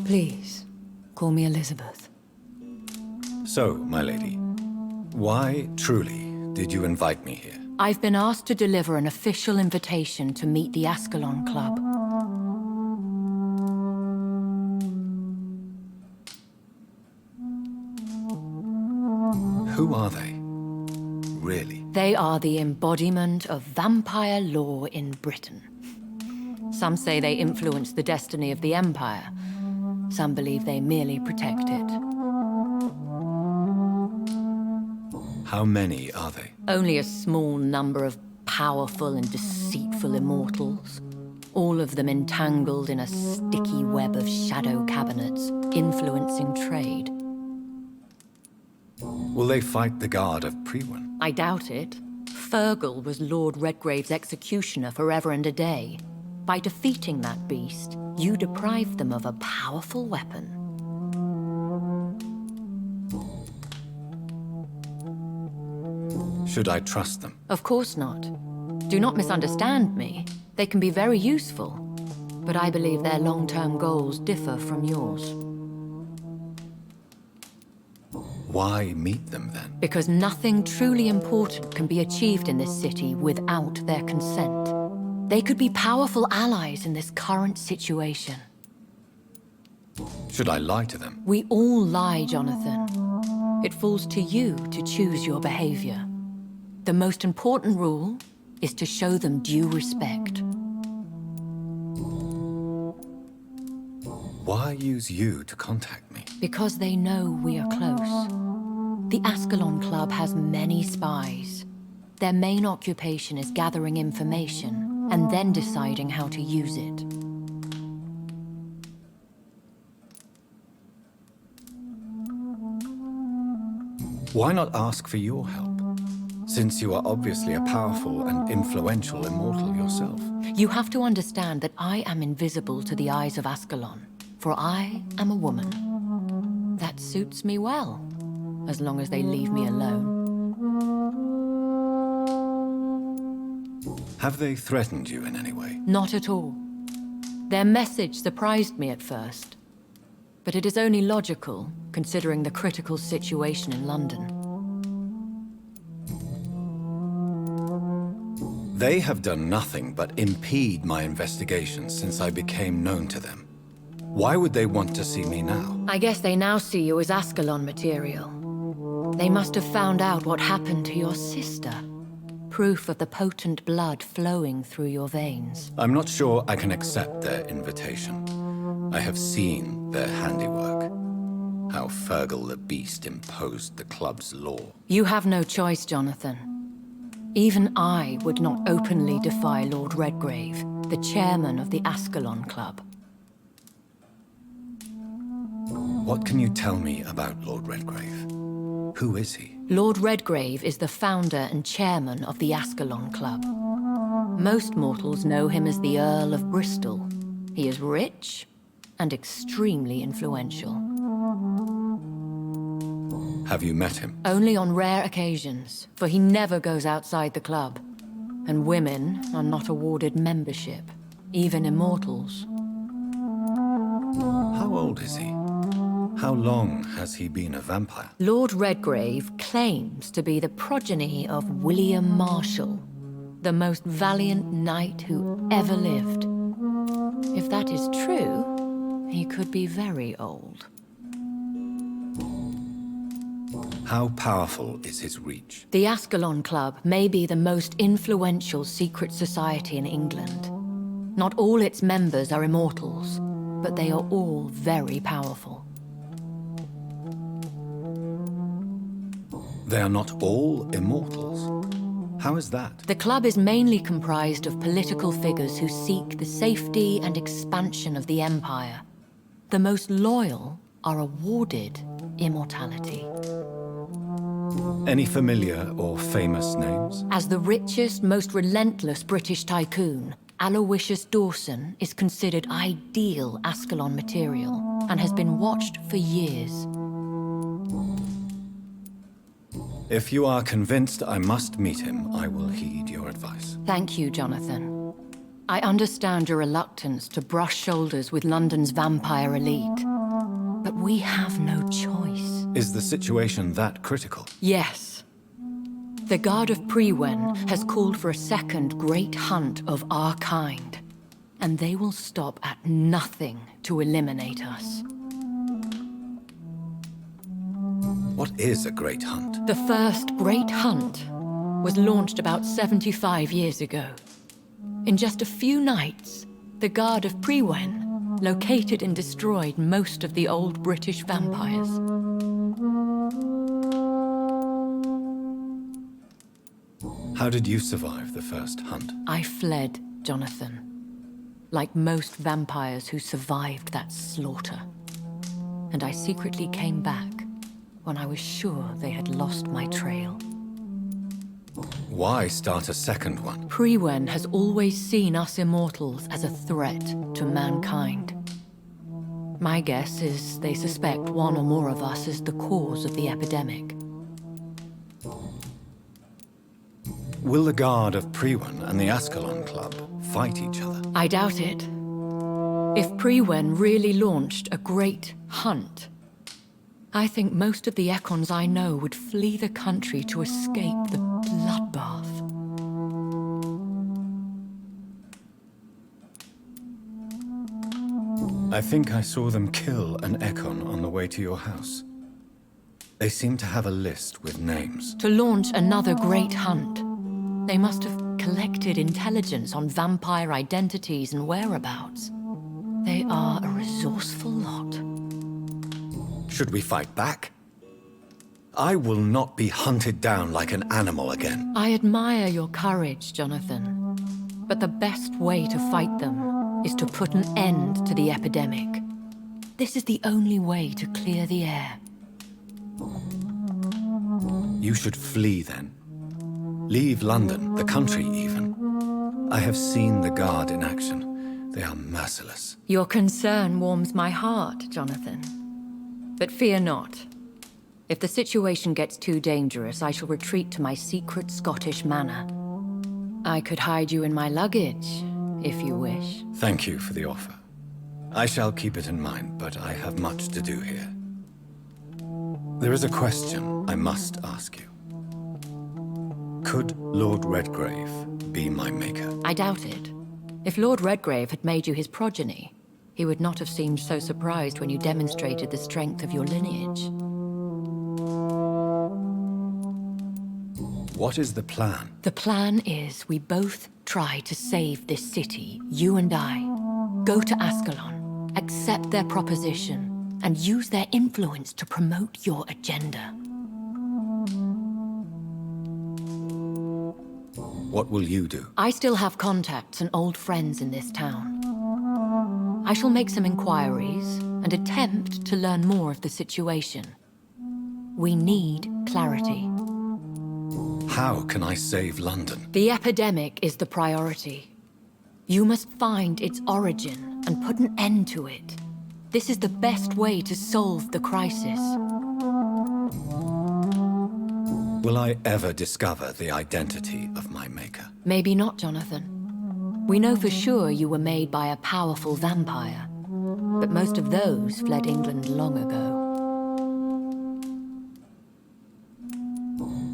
Please, call me Elizabeth. So, my lady, why truly did you invite me here? I've been asked to deliver an official invitation to meet the Ascalon Club. Who are they? Really? They are the embodiment of vampire law in Britain. Some say they influence the destiny of the Empire. Some believe they merely protect it. How many are they? Only a small number of powerful and deceitful immortals. All of them entangled in a sticky web of shadow cabinets, influencing trade. Will they fight the guard of Priwen? I doubt it. Fergal was Lord Redgrave's executioner forever and a day. By defeating that beast, you deprived them of a powerful weapon. Should I trust them? Of course not. Do not misunderstand me. They can be very useful, but I believe their long-term goals differ from yours. Why meet them then? Because nothing truly important can be achieved in this city without their consent. They could be powerful allies in this current situation. Should I lie to them? We all lie, Jonathan. It falls to you to choose your behavior. The most important rule is to show them due respect. Why use you to contact me? Because they know we are close. The Ascalon Club has many spies. Their main occupation is gathering information and then deciding how to use it. Why not ask for your help? Since you are obviously a powerful and influential immortal yourself. You have to understand that I am invisible to the eyes of Ascalon, for I am a woman. That suits me well, as long as they leave me alone. Have they threatened you in any way? Not at all. Their message surprised me at first, but it is only logical, considering the critical situation in London. They have done nothing but impede my investigation since I became known to them. Why would they want to see me now? I guess they now see you as Ascalon material. They must have found out what happened to your sister. Proof of the potent blood flowing through your veins. I'm not sure I can accept their invitation. I have seen their handiwork. How Fergal the Beast imposed the club's law. You have no choice, Jonathan. Even I would not openly defy Lord Redgrave, the chairman of the Ascalon Club. What can you tell me about Lord Redgrave? Who is he? Lord Redgrave is the founder and chairman of the Ascalon Club. Most mortals know him as the Earl of Bristol. He is rich and extremely influential. Have you met him? Only on rare occasions, for he never goes outside the club. And women are not awarded membership, even immortals. How old is he? How long has he been a vampire? Lord Redgrave claims to be the progeny of William Marshall, the most valiant knight who ever lived. If that is true, he could be very old. How powerful is his reach? The Ascalon Club may be the most influential secret society in England. Not all its members are immortals, but they are all very powerful. They are not all immortals. How is that? The club is mainly comprised of political figures who seek the safety and expansion of the Empire. The most loyal are awarded immortality. Any familiar or famous names? As the richest, most relentless British tycoon, Aloysius Dawson is considered ideal Ascalon material and has been watched for years. If you are convinced I must meet him, I will heed your advice. Thank you, Jonathan. I understand your reluctance to brush shoulders with London's vampire elite, but we have no choice. Is the situation that critical? Yes. The Guard of Priwen has called for a second great hunt of our kind, and they will stop at nothing to eliminate us. What is a great hunt? The first great hunt was launched about 75 years ago. In just a few nights, the Guard of Priwen located and destroyed most of the old British vampires. How did you survive the first hunt? I fled, Jonathan. Like most vampires who survived that slaughter. And I secretly came back when I was sure they had lost my trail. Why start a second one? Priwen has always seen us immortals as a threat to mankind. My guess is they suspect one or more of us is the cause of the epidemic. Will the Guard of Priwen and the Ascalon Club fight each other? I doubt it. If Priwen really launched a great hunt, I think most of the Ekons I know would flee the country to escape the bloodbath. I think I saw them kill an Ekon on the way to your house. They seem to have a list with names. To launch another great hunt, they must have collected intelligence on vampire identities and whereabouts. They are a resourceful lot. Should we fight back? I will not be hunted down like an animal again. I admire your courage, Jonathan. But the best way to fight them is to put an end to the epidemic. This is the only way to clear the air. You should flee then. Leave London, the country even. I have seen the Guard in action. They are merciless. Your concern warms my heart, Jonathan. But fear not. If the situation gets too dangerous, I shall retreat to my secret Scottish manor. I could hide you in my luggage, if you wish. Thank you for the offer. I shall keep it in mind, but I have much to do here. There is a question I must ask you. Could Lord Redgrave be my maker? I doubt it. If Lord Redgrave had made you his progeny, he would not have seemed so surprised when you demonstrated the strength of your lineage. What is the plan? The plan is we both try to save this city, you and I. Go to Ascalon, accept their proposition, and use their influence to promote your agenda. What will you do? I still have contacts and old friends in this town. I shall make some inquiries and attempt to learn more of the situation. We need clarity. How can I save London? The epidemic is the priority. You must find its origin and put an end to it. This is the best way to solve the crisis. Will I ever discover the identity of my maker? Maybe not, Jonathan. We know for sure you were made by a powerful vampire, but most of those fled England long ago.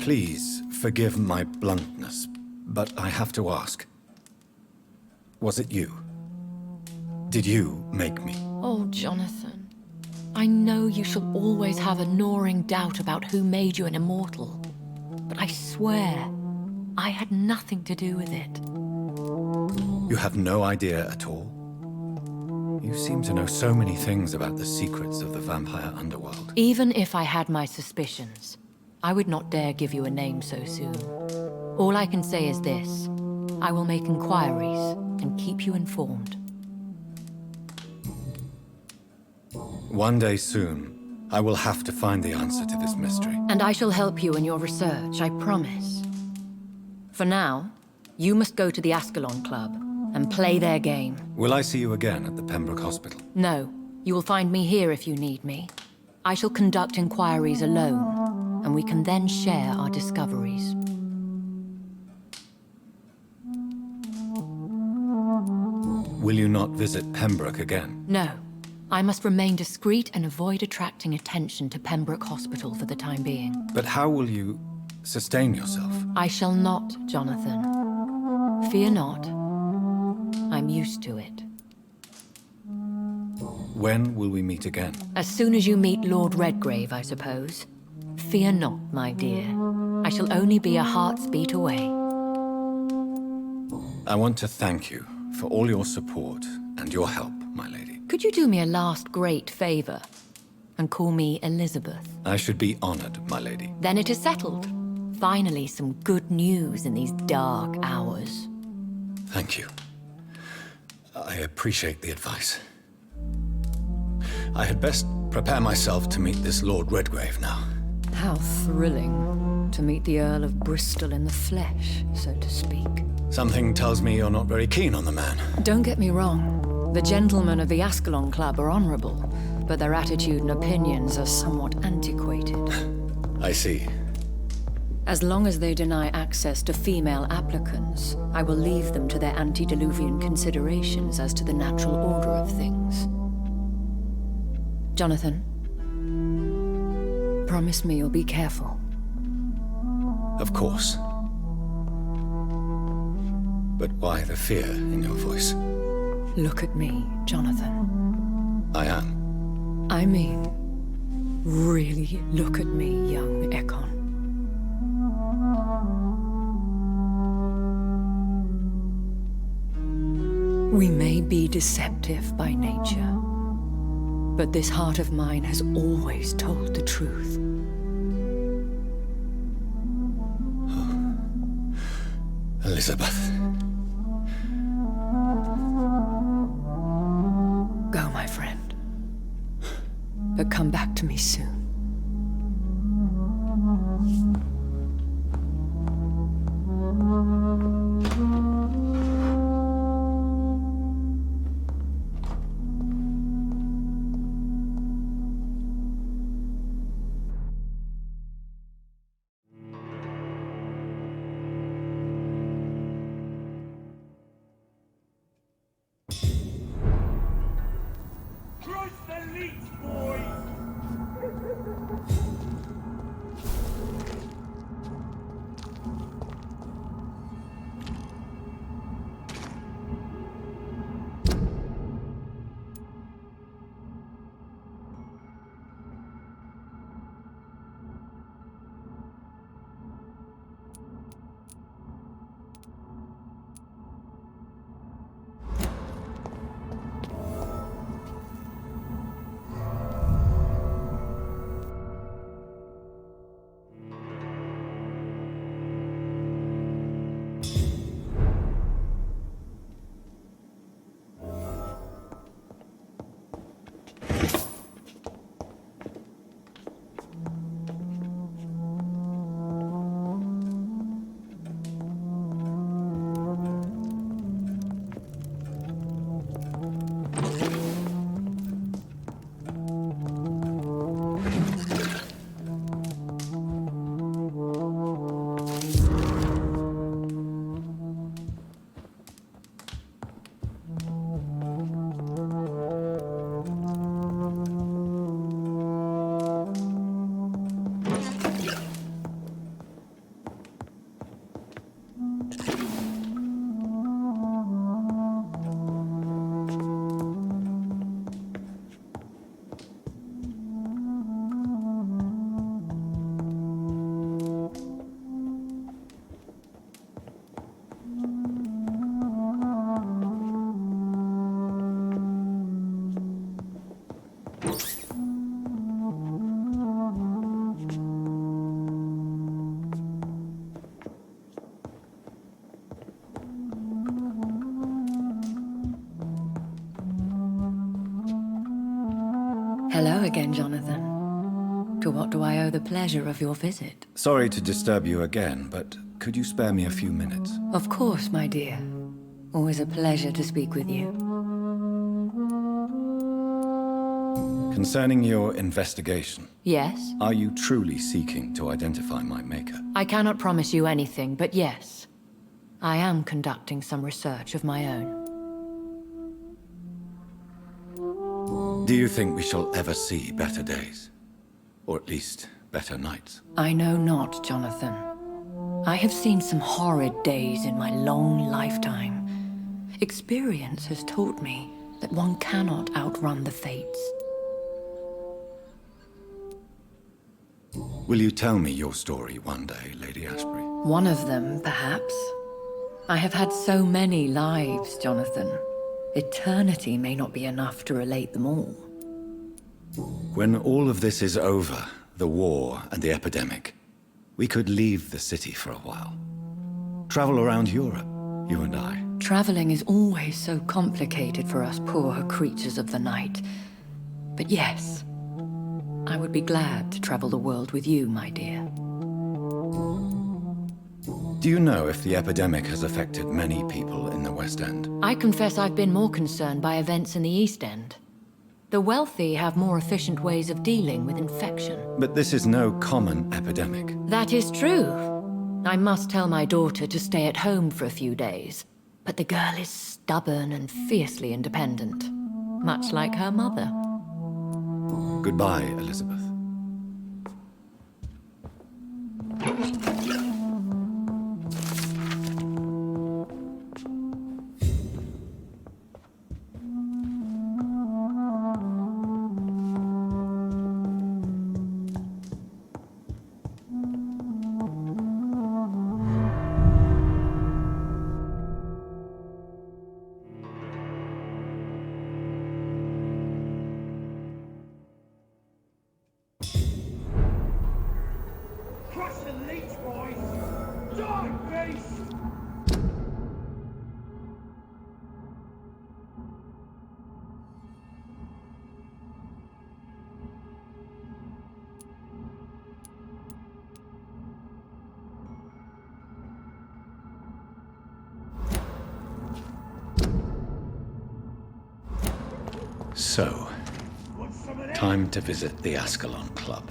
Please forgive my bluntness, but I have to ask. Was it you? Did you make me? Oh, Jonathan. I know you shall always have a gnawing doubt about who made you an immortal, but I swear, I had nothing to do with it. You have no idea at all? You seem to know so many things about the secrets of the vampire underworld. Even if I had my suspicions, I would not dare give you a name so soon. All I can say is this. I will make inquiries and keep you informed. One day soon, I will have to find the answer to this mystery. And I shall help you in your research, I promise. For now, you must go to the Ascalon Club and play their game. Will I see you again at the Pembroke Hospital? No, you will find me here if you need me. I shall conduct inquiries alone, and we can then share our discoveries. Will you not visit Pembroke again? No. I must remain discreet and avoid attracting attention to Pembroke Hospital for the time being. But how will you... sustain yourself. I shall not, Jonathan. Fear not. I'm used to it. When will we meet again? As soon as you meet Lord Redgrave, I suppose. Fear not, my dear. I shall only be a heart's beat away. I want to thank you for all your support and your help, my lady. Could you do me a last great favor and call me Elizabeth? I should be honored, my lady. Then it is settled. Finally, some good news in these dark hours. Thank you. I appreciate the advice. I had best prepare myself to meet this Lord Redgrave now. How thrilling to meet the Earl of Bristol in the flesh, so to speak. Something tells me you're not very keen on the man. Don't get me wrong. The gentlemen of the Ascalon Club are honorable, but their attitude and opinions are somewhat antiquated. I see. As long as they deny access to female applicants, I will leave them to their antediluvian considerations as to the natural order of things. Jonathan, promise me you'll be careful. Of course. But why the fear in your voice? Look at me, Jonathan. I am. I mean, really look at me, young Ekon. We may be deceptive by nature, but this heart of mine has always told the truth. Oh. Elizabeth. Go, my friend. But come back to me soon. Hello again, Jonathan. To what do I owe the pleasure of your visit? Sorry to disturb you again, but could you spare me a few minutes? Of course, my dear. Always a pleasure to speak with you. Concerning your investigation. Yes? Are you truly seeking to identify my maker? I cannot promise you anything, but yes. I am conducting some research of my own. Do you think we shall ever see better days? Or at least, better nights? I know not, Jonathan. I have seen some horrid days in my long lifetime. Experience has taught me that one cannot outrun the fates. Will you tell me your story one day, Lady Ashbury? One of them, perhaps. I have had so many lives, Jonathan. Eternity may not be enough to relate them all. When all of this is over, the war and the epidemic, we could leave the city for a while. Travel around Europe, you and I. Traveling is always so complicated for us poor creatures of the night. But yes, I would be glad to travel the world with you, my dear. Do you know if the epidemic has affected many people in the West End? I confess I've been more concerned by events in the East End. The wealthy have more efficient ways of dealing with infection. But this is no common epidemic. That is true. I must tell my daughter to stay at home for a few days. But the girl is stubborn and fiercely independent, much like her mother. Goodbye, Elizabeth. So, time to visit the Ascalon Club.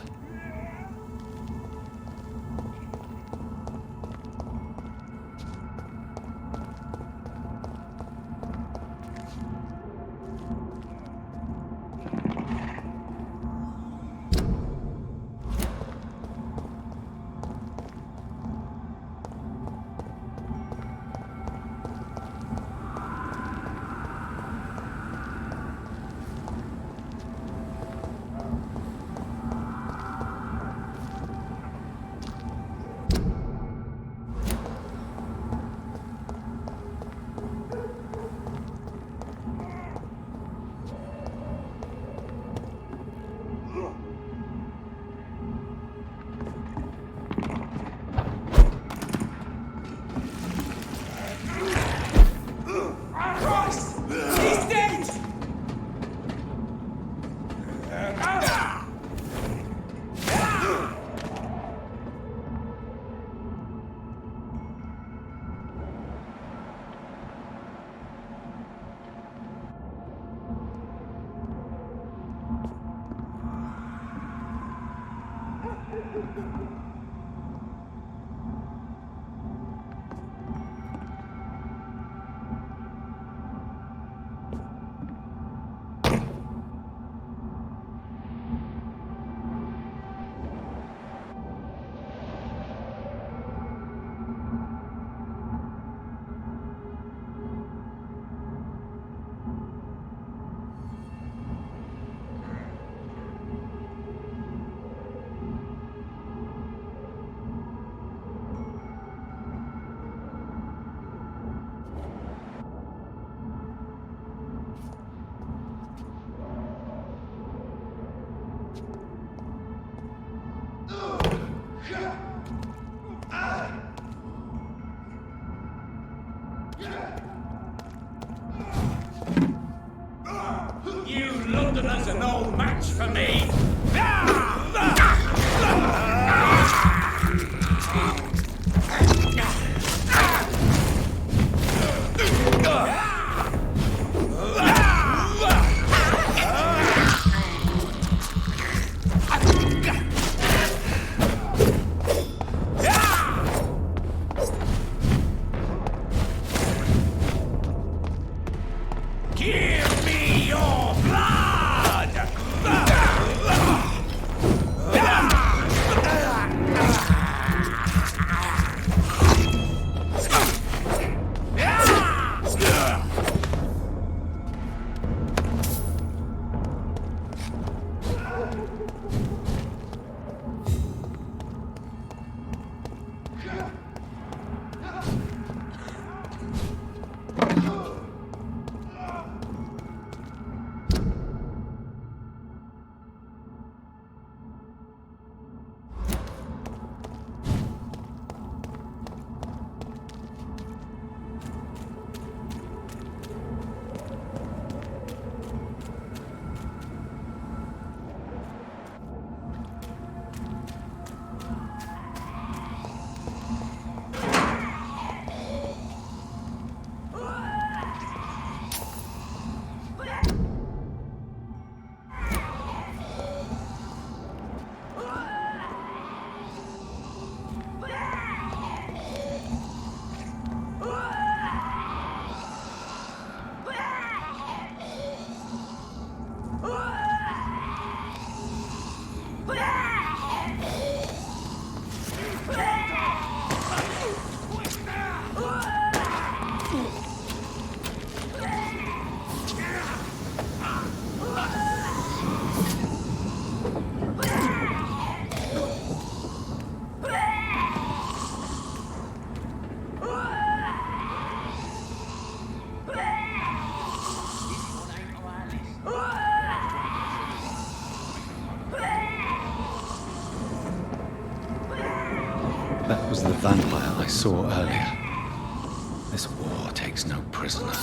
You Londoners are no match for me! Give me your blood! That was the vampire I saw earlier. This war takes no prisoners.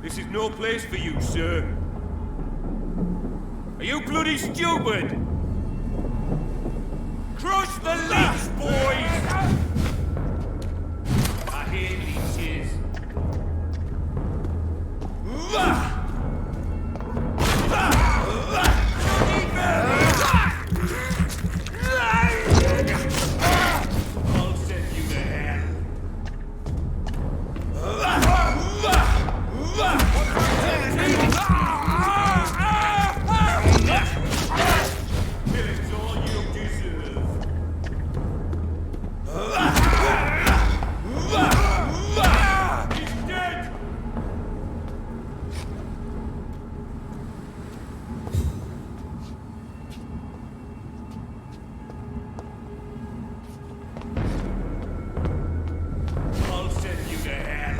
This is no place for you, sir. Are you bloody stupid? Crush the leech, boys! I hate leeches. I'll send you to hell. Killing's all you deserve. He's dead! I'll send you to hell.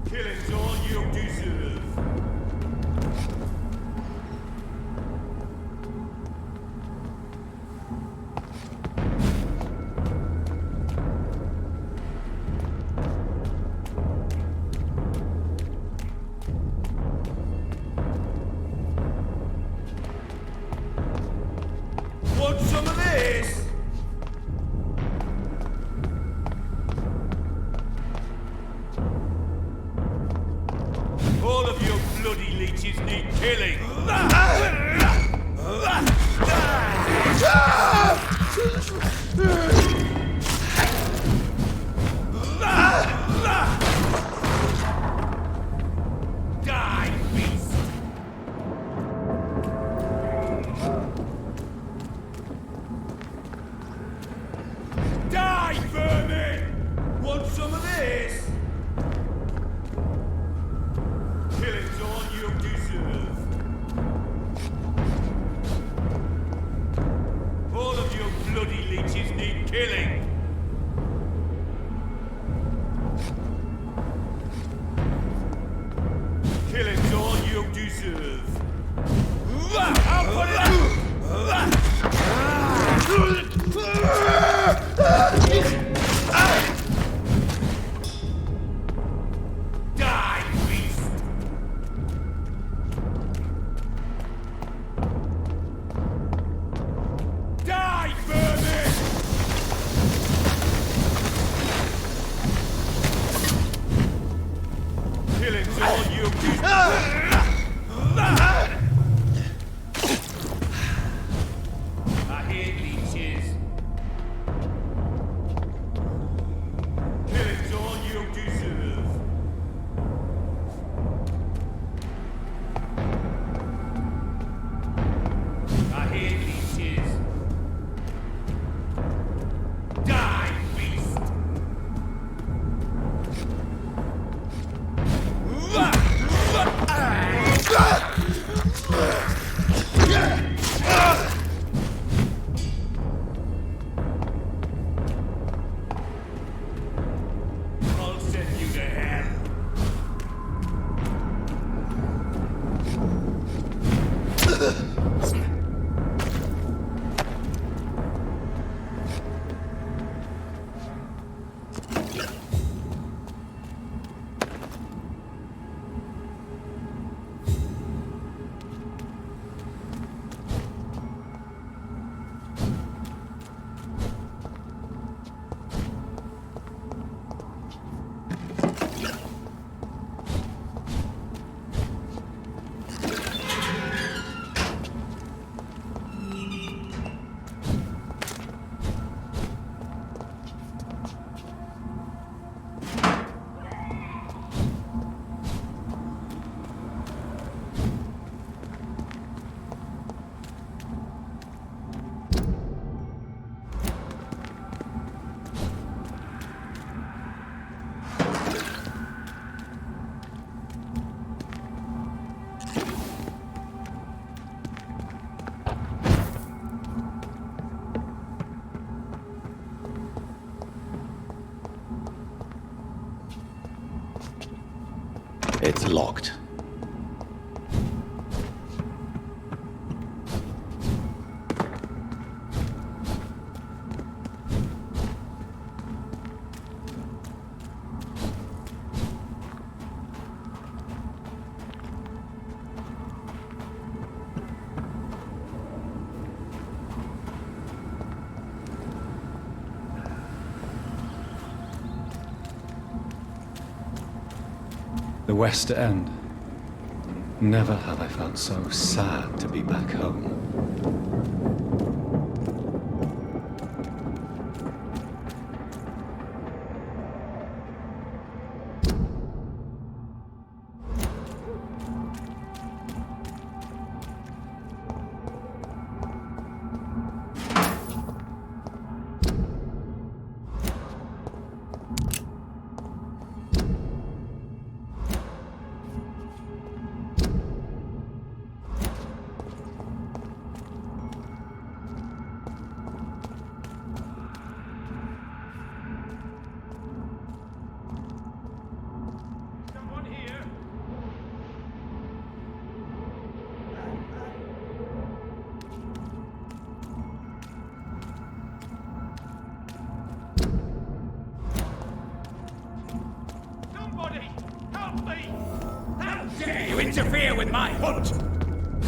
Killing's all you deserve. Want some of this? All of you bloody leeches need killing. Die, beast! Die, vermin! Want some of this? Killing's all you deserve. All of you bloody leeches need killing. Killing's all you deserve. I'll put it up! Die, beast! Die, vermin! Killing's all you deserve. I hate leeches. Killing's all you deserve. I hate leeches. Die, beast! It's locked. The West End. Never have I felt so sad to be back home. You interfere with my hunt!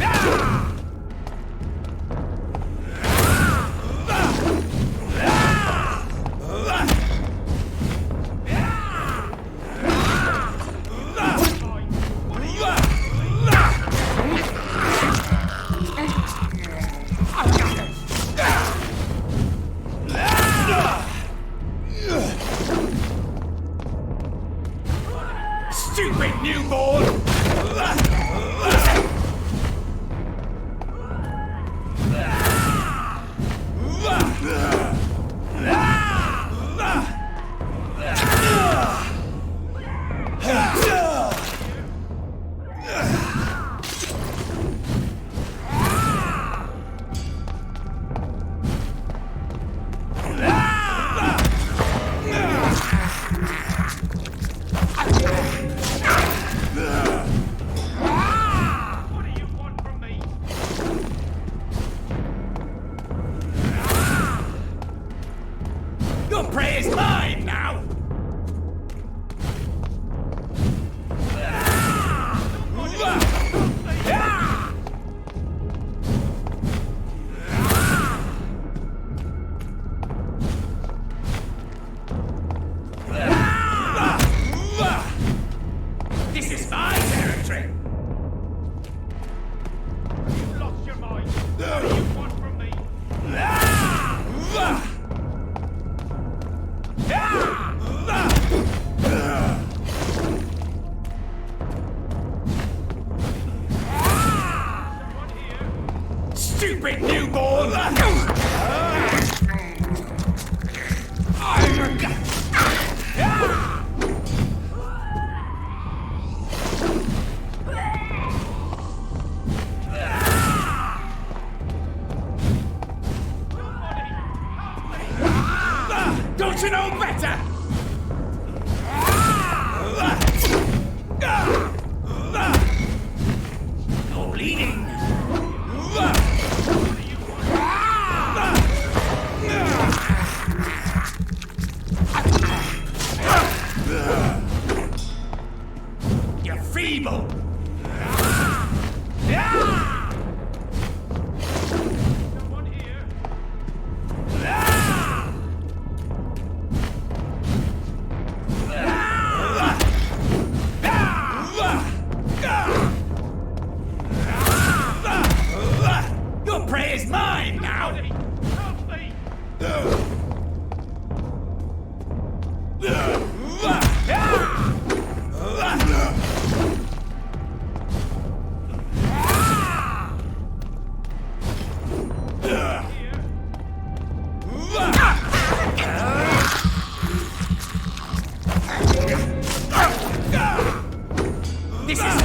Ah! Stupid newborn! Your prey is mine now! This is my territory! You've lost your mind! What do you want from me? Stupid newborn! Don't you know better? No bleeding. You're feeble. Your prey is mine now! Help me! This is...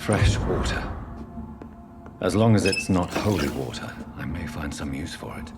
Fresh water. As long as it's not holy water, I may find some use for it.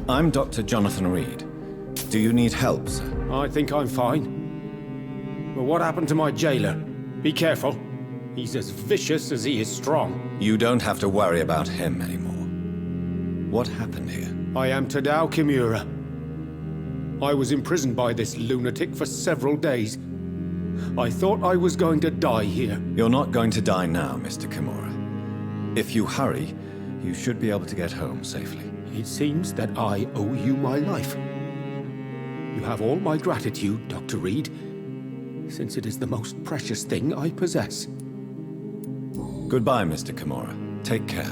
I'm Dr. Jonathan Reed. Do you need help, sir? I think I'm fine. But what happened to my jailer? Be careful. He's as vicious as he is strong. You don't have to worry about him anymore. What happened here? I am Tadao Kimura. I was imprisoned by this lunatic for several days. I thought I was going to die here. You're not going to die now, Mr. Kimura. If you hurry, you should be able to get home safely. It seems that I owe you my life. You have all my gratitude, Dr. Reed, since it is the most precious thing I possess. Goodbye, Mr. Kimura. Take care.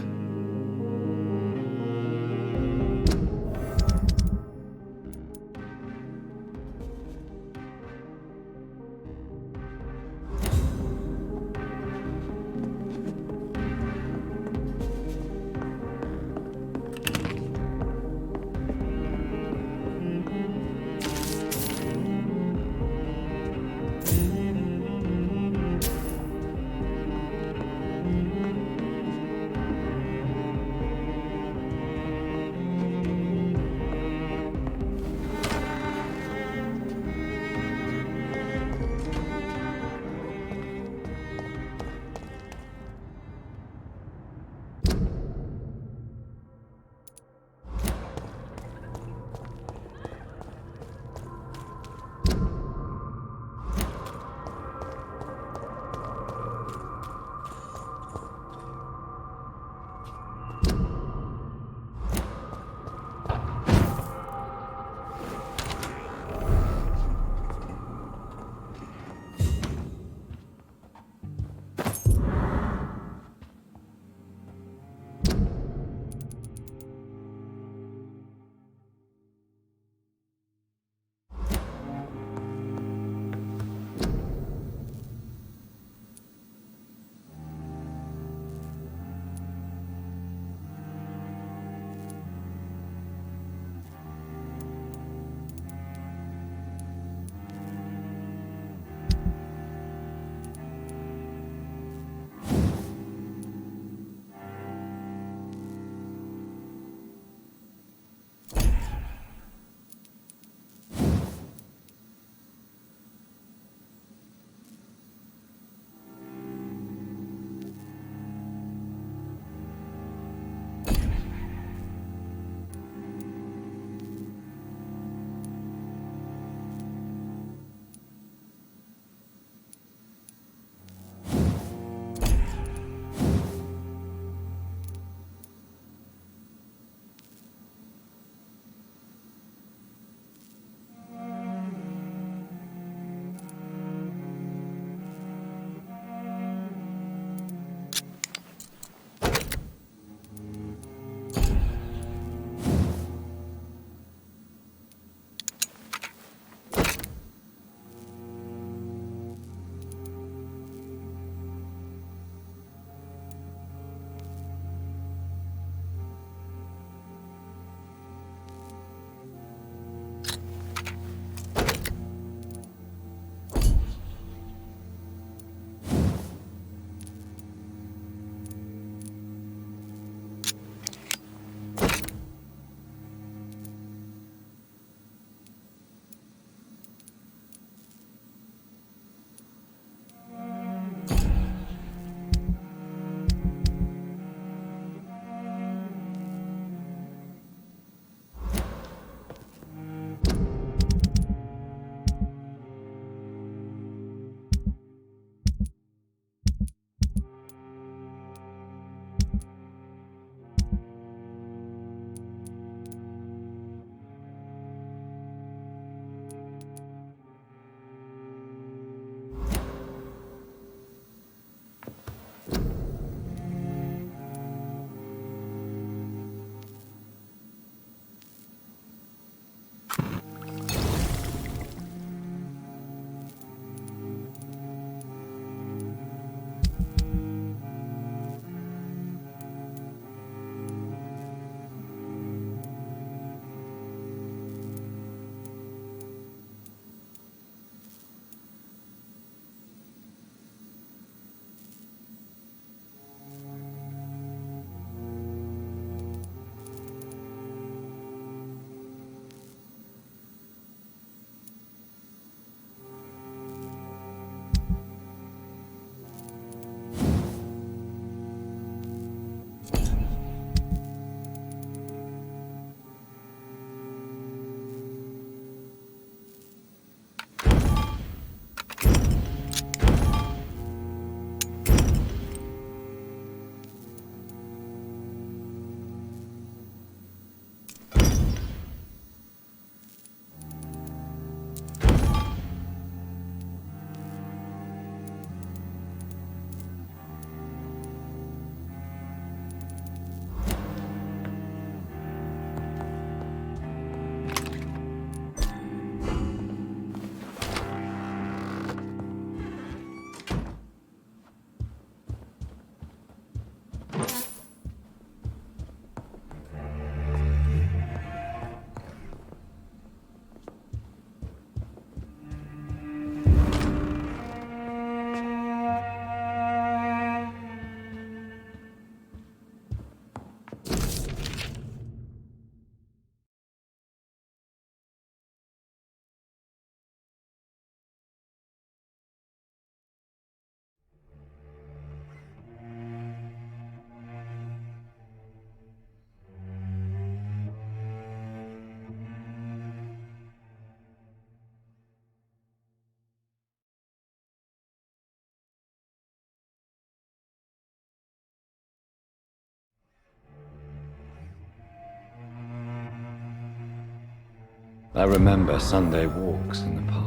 I remember Sunday walks in the park.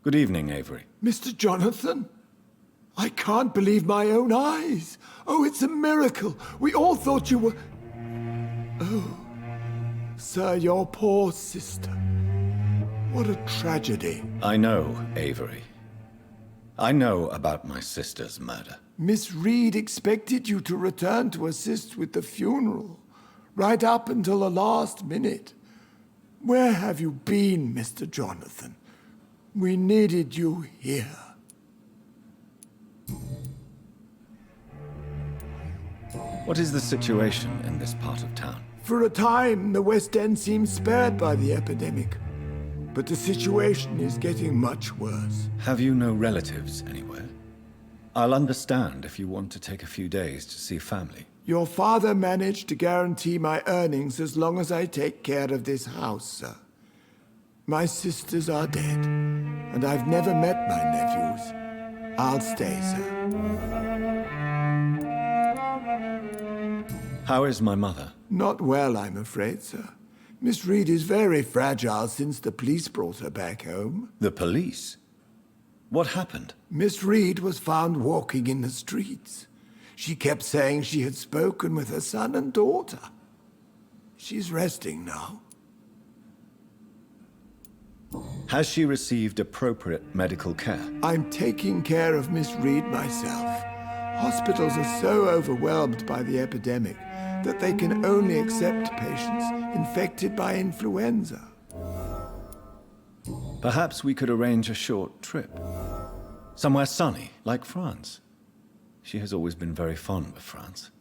Good evening, Avery. Mr. Jonathan? I can't believe my own eyes. Oh, it's a miracle. We all thought you were... Oh, sir, your poor sister. What a tragedy. I know, Avery. I know about my sister's murder. Miss Reed expected you to return to assist with the funeral, right up until the last minute. Where have you been, Mr. Jonathan? We needed you here. What is the situation in this part of town? For a time, the West End seemed spared by the epidemic. But the situation is getting much worse. Have you no relatives anywhere? I'll understand if you want to take a few days to see family. Your father managed to guarantee my earnings as long as I take care of this house, sir. My sisters are dead, and I've never met my nephews. I'll stay, sir. How is my mother? Not well, I'm afraid, sir. Miss Reed is very fragile since the police brought her back home. The police? What happened? Miss Reed was found walking in the streets. She kept saying she had spoken with her son and daughter. She's resting now. Has she received appropriate medical care? I'm taking care of Miss Reed myself. Hospitals are so overwhelmed by the epidemic that they can only accept patients infected by influenza. Perhaps we could arrange a short trip. Somewhere sunny, like France. She has always been very fond of France.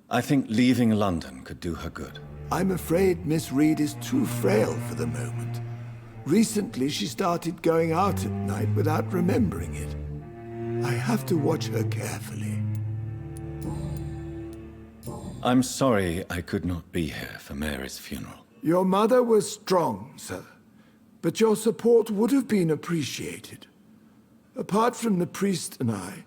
I think leaving London could do her good. I'm afraid Miss Reed is too frail for the moment. Recently, she started going out at night without remembering it. I have to watch her carefully. I'm sorry I could not be here for Mary's funeral. Your mother was strong, sir, but your support would have been appreciated. Apart from the priest and I,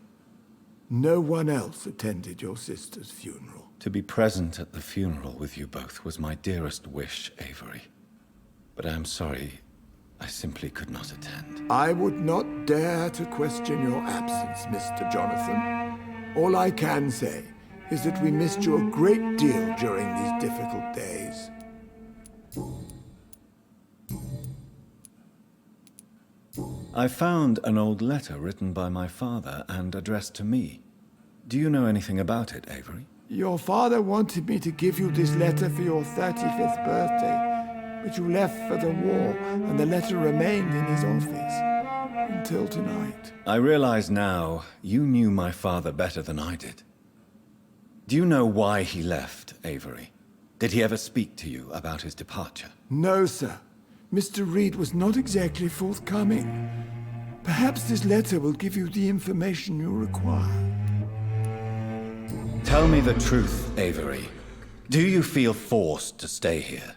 no one else attended your sister's funeral. To be present at the funeral with you both was my dearest wish, Avery. But I am sorry, I simply could not attend. I would not dare to question your absence, Mr. Jonathan. All I can say is that we missed you a great deal during these difficult days. I found an old letter written by my father and addressed to me. Do you know anything about it, Avery? Your father wanted me to give you this letter for your 35th birthday, but you left for the war, and the letter remained in his office until tonight. I realize now you knew my father better than I did. Do you know why he left, Avery? Did he ever speak to you about his departure? No, sir. Mr. Reed was not exactly forthcoming. Perhaps this letter will give you the information you require. Tell me the truth, Avery. Do you feel forced to stay here?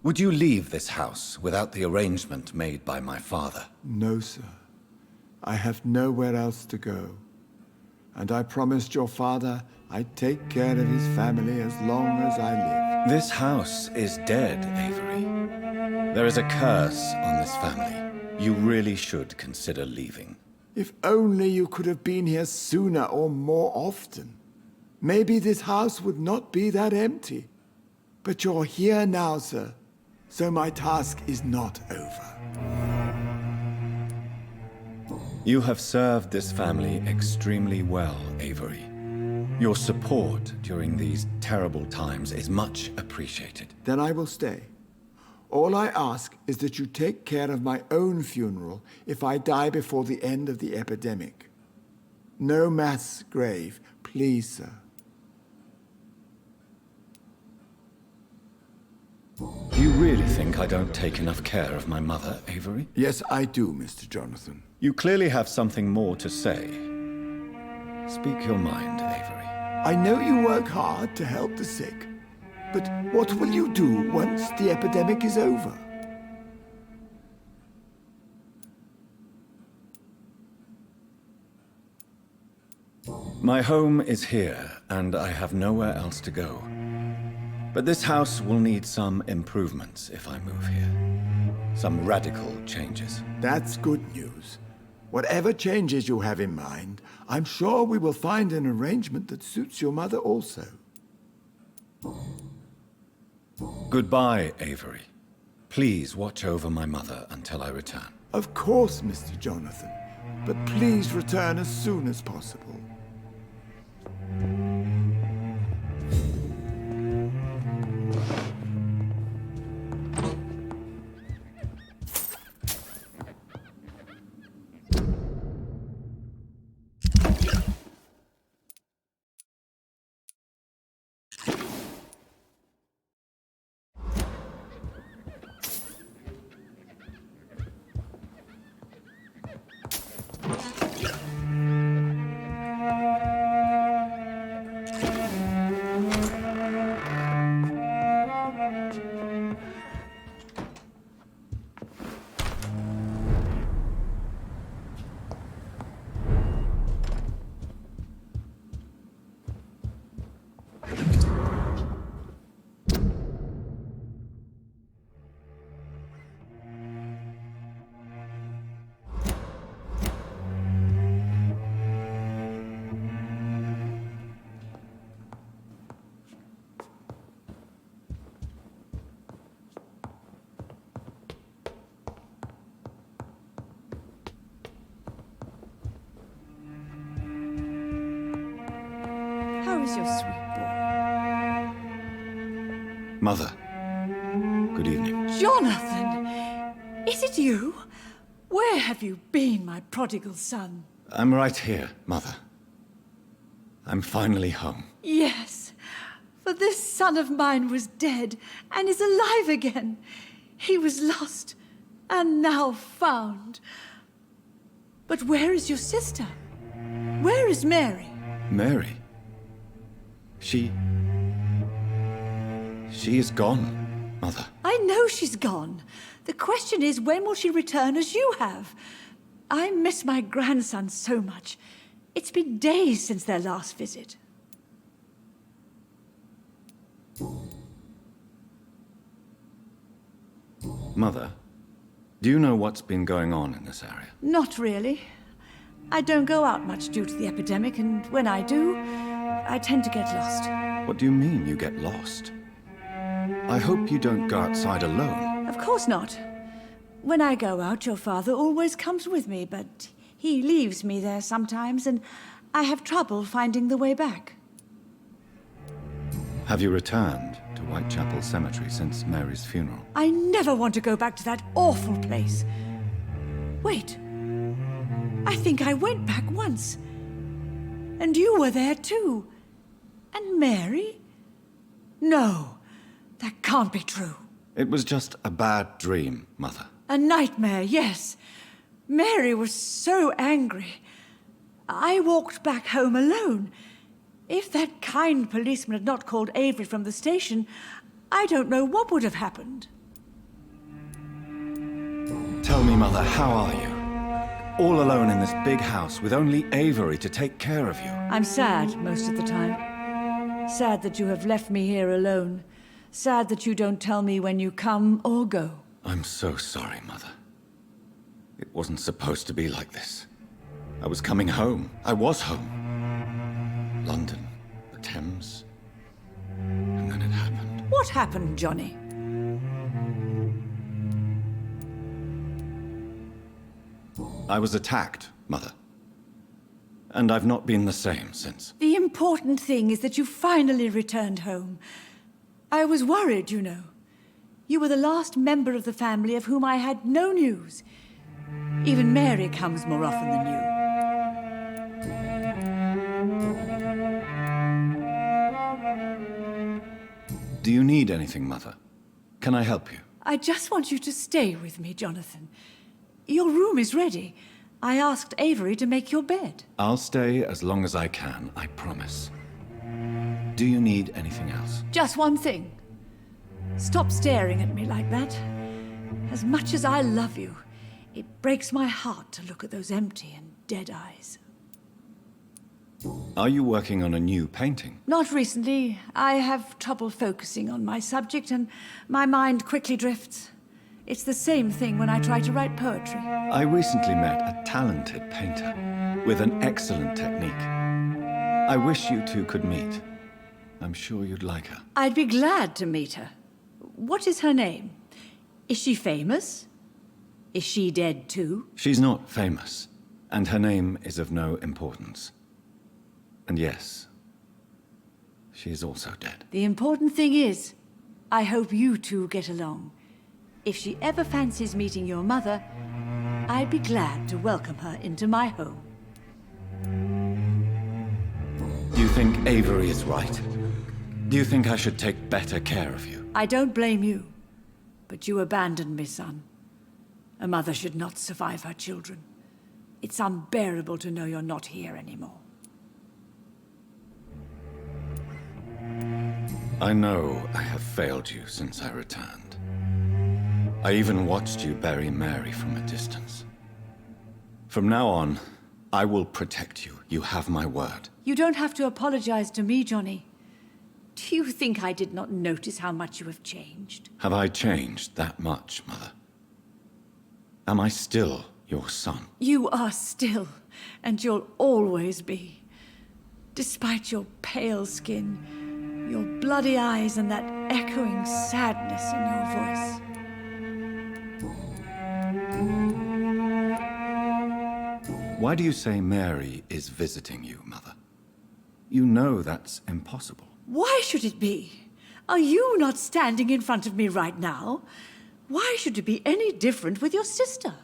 Would you leave this house without the arrangement made by my father? No, sir. I have nowhere else to go. And I promised your father I'd take care of his family as long as I live. This house is dead, Avery. There is a curse on this family. You really should consider leaving. If only you could have been here sooner or more often. maybe this house would not be that empty. But you're here now, sir, so my task is not over. You have served this family extremely well, Avery. Your support during these terrible times is much appreciated. Then I will stay. All I ask is that you take care of my own funeral if I die before the end of the epidemic. No mass grave, please, sir. You really think I don't take enough care of my mother, Avery? Yes, I do, Mr. Jonathan. You clearly have something more to say. Speak your mind, Avery. I know you work hard to help the sick, but what will you do once the epidemic is over? My home is here, and I have nowhere else to go. But this house will need some improvements if I move here. Some radical changes. That's good news. Whatever changes you have in mind, I'm sure we will find an arrangement that suits your mother also. Goodbye, Avery. Please watch over my mother until I return. Of course, Mr. Jonathan. But please return as soon as possible. How is your sweet boy? Mother, good evening. Jonathan! Is it you? Where have you been, my prodigal son? I'm right here, Mother. I'm finally home. Yes, for this son of mine was dead and is alive again. He was lost and now found. But where is your sister? Where is Mary? Mary? She is gone, Mother. I know she's gone. The question is, when will she return as you have? I miss my grandson so much. It's been days since their last visit. Mother, do you know what's been going on in this area? Not really. I don't go out much due to the epidemic, and when I do, I tend to get lost. What do you mean you get lost? I hope you don't go outside alone. Of course not. When I go out, your father always comes with me, but he leaves me there sometimes, and I have trouble finding the way back. Have you returned to Whitechapel Cemetery since Mary's funeral? I never want to go back to that awful place. Wait. I think I went back once. And you were there too. And Mary? No, that can't be true. It was just a bad dream, Mother. A nightmare, yes. Mary was so angry. I walked back home alone. If that kind policeman had not called Avery from the station, I don't know what would have happened. Tell me, Mother, how are you? All alone in this big house with only Avery to take care of you. I'm sad most of the time. Sad that you have left me here alone. Sad that you don't tell me when you come or go. I'm so sorry, Mother. It wasn't supposed to be like this. I was coming home. I was home. London, the Thames. And then it happened. What happened, Johnny? I was attacked, Mother. And I've not been the same since. The important thing is that you finally returned home. I was worried, you know. You were the last member of the family of whom I had no news. Even Mary comes more often than you. Do you need anything, Mother? Can I help you? I just want you to stay with me, Jonathan. Your room is ready. I asked Avery to make your bed. I'll stay as long as I can, I promise. Do you need anything else? Just one thing. Stop staring at me like that. As much as I love you, it breaks my heart to look at those empty and dead eyes. Are you working on a new painting? Not recently. I have trouble focusing on my subject and my mind quickly drifts. It's the same thing when I try to write poetry. I recently met a talented painter with an excellent technique. I wish you two could meet. I'm sure you'd like her. I'd be glad to meet her. What is her name? Is she famous? Is she dead too? She's not famous, and her name is of no importance. And yes, she is also dead. The important thing is, I hope you two get along. If she ever fancies meeting your mother, I'd be glad to welcome her into my home. Do you think Avery is right? Do you think I should take better care of you? I don't blame you, but you abandoned me, son. A mother should not survive her children. It's unbearable to know you're not here anymore. I know I have failed you since I returned. I even watched you bury Mary from a distance. From now on, I will protect you. You have my word. You don't have to apologize to me, Johnny. Do you think I did not notice how much you have changed? Have I changed that much, Mother? Am I still your son? You are still, and you'll always be. Despite your pale skin, your bloody eyes, and that echoing sadness in your voice. Why do you say Mary is visiting you, Mother? You know that's impossible. Why should it be? Are you not standing in front of me right now? Why should it be any different with your sister?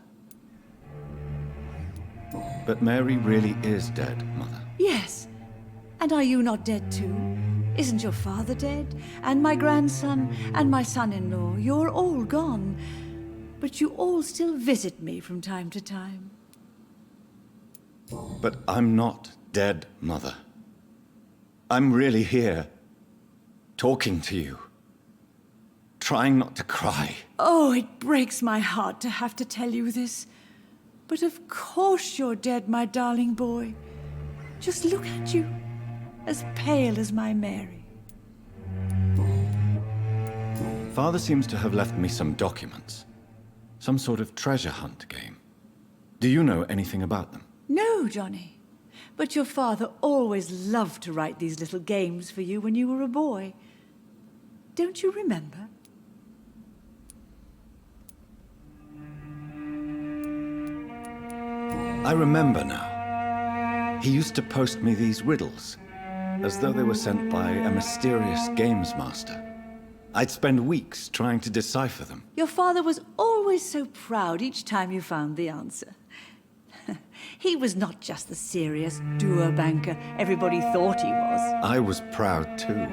But Mary really is dead, Mother. Yes. And are you not dead too? Isn't your father dead? And my grandson? And my son-in-law? You're all gone. But you all still visit me from time to time. But I'm not dead, Mother. I'm really here, talking to you, trying not to cry. Oh, it breaks my heart to have to tell you this. But of course you're dead, my darling boy. Just look at you, as pale as my Mary. Father seems to have left me some documents. Some sort of treasure hunt game. Do you know anything about them? No, Johnny. But your father always loved to write these little games for you when you were a boy. Don't you remember? I remember now. He used to post me these riddles, as though they were sent by a mysterious games master. I'd spend weeks trying to decipher them. Your father was always so proud each time you found the answer. He was not just the serious doer banker everybody thought he was. I was proud too.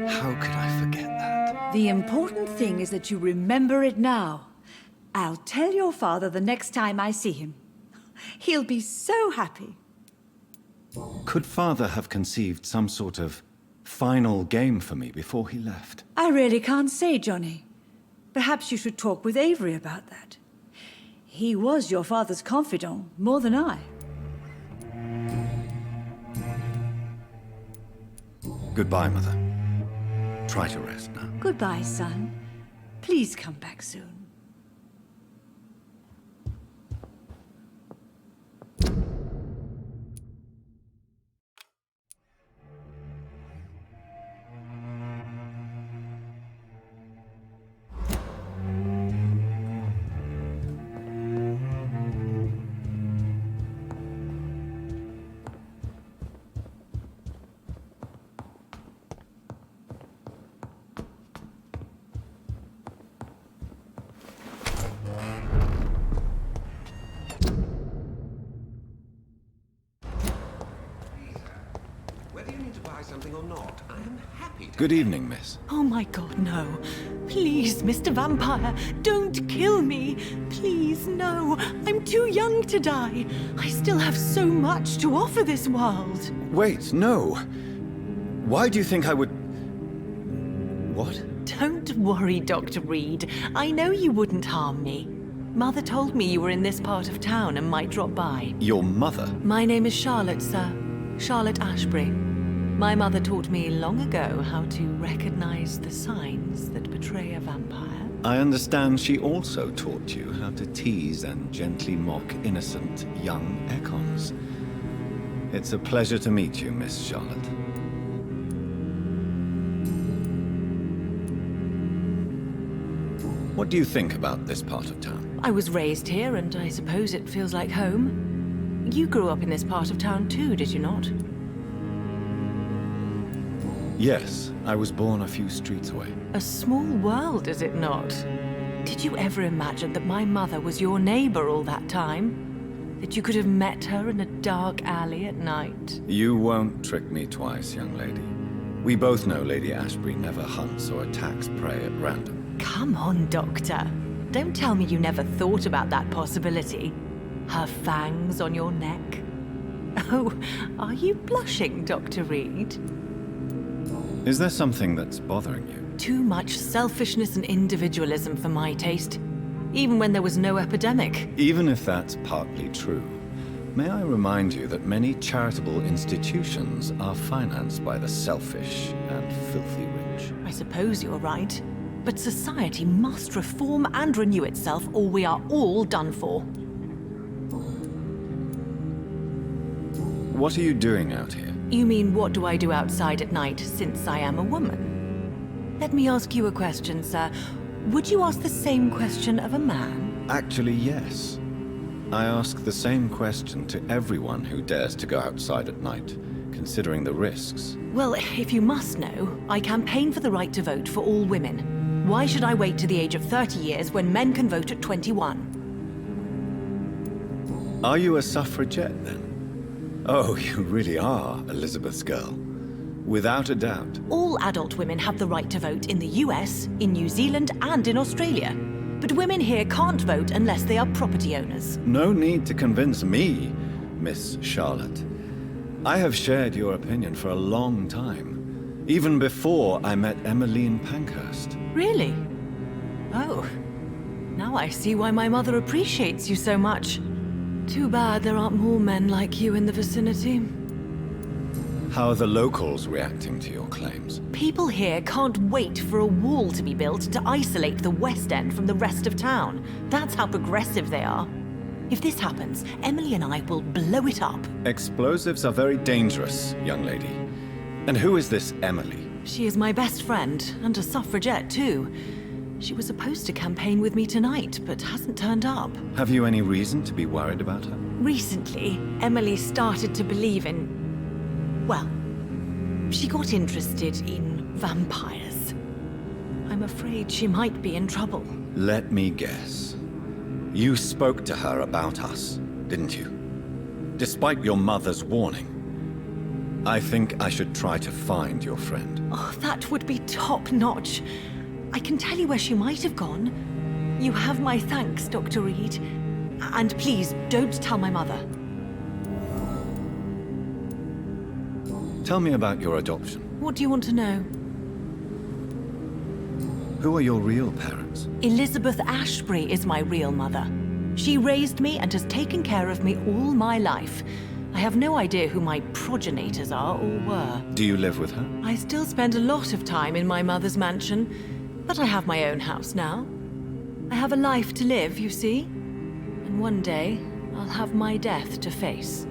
How could I forget that? The important thing is that you remember it now. I'll tell your father the next time I see him. He'll be so happy. Could Father have conceived some sort of final game for me before he left? I really can't say, Johnny. Perhaps you should talk with Avery about that. He was your father's confidant, more than I. Goodbye, Mother. Try to rest now. Goodbye, son. Please come back soon. something or not, I am happy to... Good evening, miss. Oh my god, no. Please, Mr. Vampire, don't kill me. Please, no. I'm too young to die. I still have so much to offer this world. Wait, no. Why do you think I would... What? Don't worry, Dr. Reed. I know you wouldn't harm me. Mother told me you were in this part of town and might drop by. Your mother? My name is Charlotte, sir. Charlotte Ashbury. My mother taught me long ago how to recognize the signs that betray a vampire. I understand she also taught you how to tease and gently mock innocent young Ekons. It's a pleasure to meet you, Miss Charlotte. What do you think about this part of town? I was raised here, and I suppose it feels like home. You grew up in this part of town too, did you not? Yes, I was born a few streets away. A small world, is it not? Did you ever imagine that my mother was your neighbor all that time? That you could have met her in a dark alley at night? You won't trick me twice, young lady. We both know Lady Ashbury never hunts or attacks prey at random. Come on, Doctor. Don't tell me you never thought about that possibility. Her fangs on your neck. Oh, are you blushing, Dr. Reed? Is there something that's bothering you? Too much selfishness and individualism for my taste. Even when there was no epidemic. Even if that's partly true, may I remind you that many charitable institutions are financed by the selfish and filthy rich. I suppose you're right. But society must reform and renew itself, or we are all done for. What are you doing out here? You mean, what do I do outside at night, since I am a woman? Let me ask you a question, sir. Would you ask the same question of a man? Actually, yes. I ask the same question to everyone who dares to go outside at night, considering the risks. Well, if you must know, I campaign for the right to vote for all women. Why should I wait to the age of 30 years when men can vote at 21? Are you a suffragette, then? Oh, you really are Elizabeth's girl. Without a doubt. All adult women have the right to vote in the US, in New Zealand, and in Australia. But women here can't vote unless they are property owners. No need to convince me, Miss Charlotte. I have shared your opinion for a long time. Even before I met Emmeline Pankhurst. Really? Oh. Now I see why my mother appreciates you so much. Too bad there aren't more men like you in the vicinity. How are the locals reacting to your claims? People here can't wait for a wall to be built to isolate the West End from the rest of town. That's how progressive they are. If this happens, Emily and I will blow it up. Explosives are very dangerous, young lady. And who is this Emily? She is my best friend, and a suffragette too. She was supposed to campaign with me tonight, but hasn't turned up. Have you any reason to be worried about her? Recently, Emily started to believe in... well, she got interested in vampires. I'm afraid she might be in trouble. Let me guess. You spoke to her about us, didn't you? Despite your mother's warning. I think I should try to find your friend. Oh, that would be top-notch. I can tell you where she might have gone. You have my thanks, Dr. Reed. And please, don't tell my mother. Tell me about your adoption. What do you want to know? Who are your real parents? Elizabeth Ashbury is my real mother. She raised me and has taken care of me all my life. I have no idea who my progenitors are or were. Do you live with her? I still spend a lot of time in my mother's mansion, but I have my own house now. I have a life to live, you see. And one day, I'll have my death to face.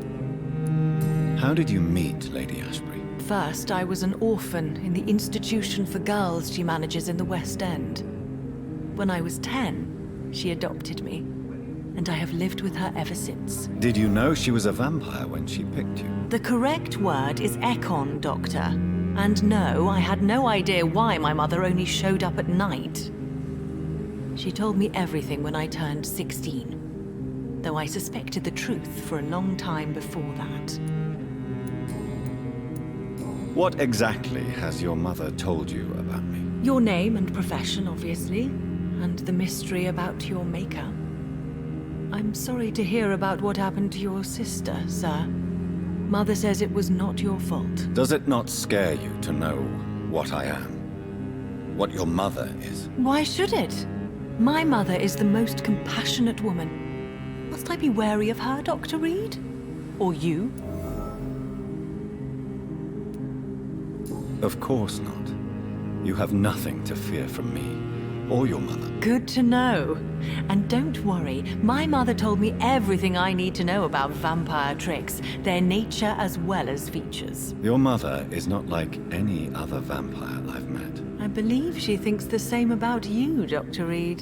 How did you meet Lady Ashbury? First, I was an orphan in the institution for girls she manages in the West End. When I was 10, she adopted me, and I have lived with her ever since. Did you know she was a vampire when she picked you? The correct word is Ekon, Doctor. And no, I had no idea why my mother only showed up at night. She told me everything when I turned 16, though I suspected the truth for a long time before that. What exactly has your mother told you about me? Your name and profession, obviously, and the mystery about your maker. I'm sorry to hear about what happened to your sister, sir. Mother says it was not your fault. Does it not scare you to know what I am? What your mother is? Why should it? My mother is the most compassionate woman. Must I be wary of her, Dr. Reed? Or you? Of course not. You have nothing to fear from me, or your mother. Good to know. And don't worry, my mother told me everything I need to know about vampire tricks, their nature as well as features. Your mother is not like any other vampire I've met. I believe she thinks the same about you, Dr. Reed.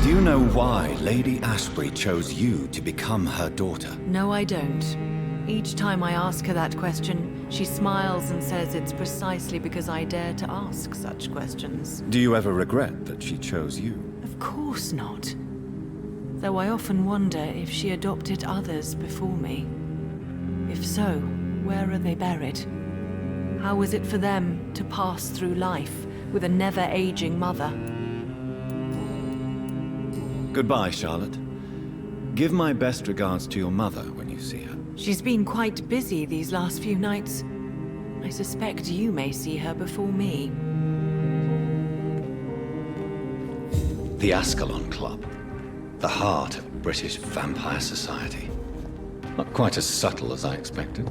Do you know why Lady Ashbury chose you to become her daughter? No, I don't. Each time I ask her that question, she smiles and says it's precisely because I dare to ask such questions. Do you ever regret that she chose you? Of course not. Though I often wonder if she adopted others before me. If so, where are they buried? How was it for them to pass through life with a never-aging mother? Goodbye, Charlotte. Give my best regards to your mother when you see her. She's been quite busy these last few nights. I suspect you may see her before me. The Ascalon Club. The heart of British vampire society. Not quite as subtle as I expected.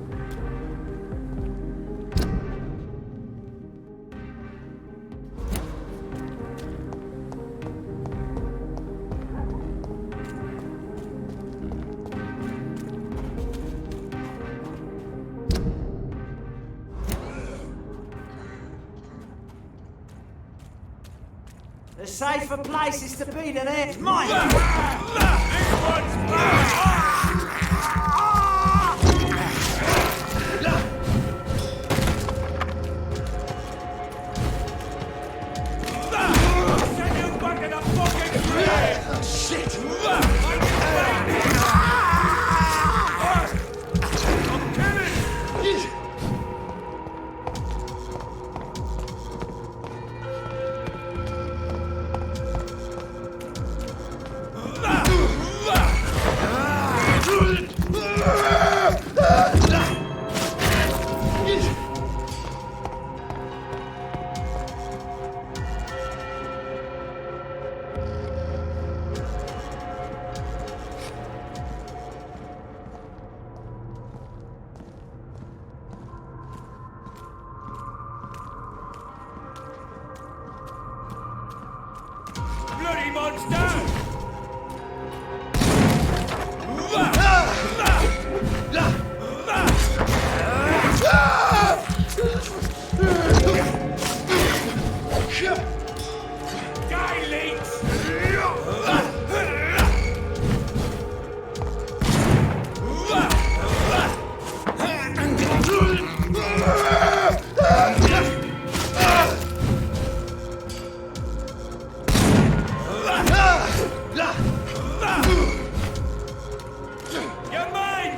The safer places to be than it's mine! Bloody monster! Die, leech! You're mine,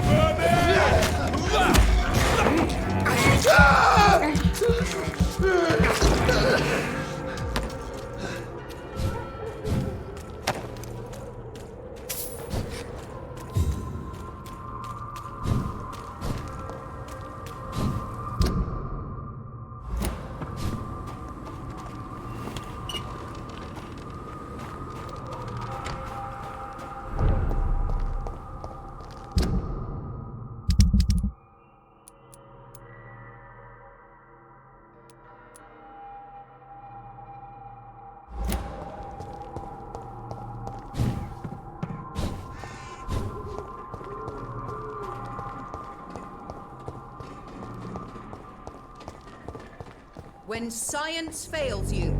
When science fails you,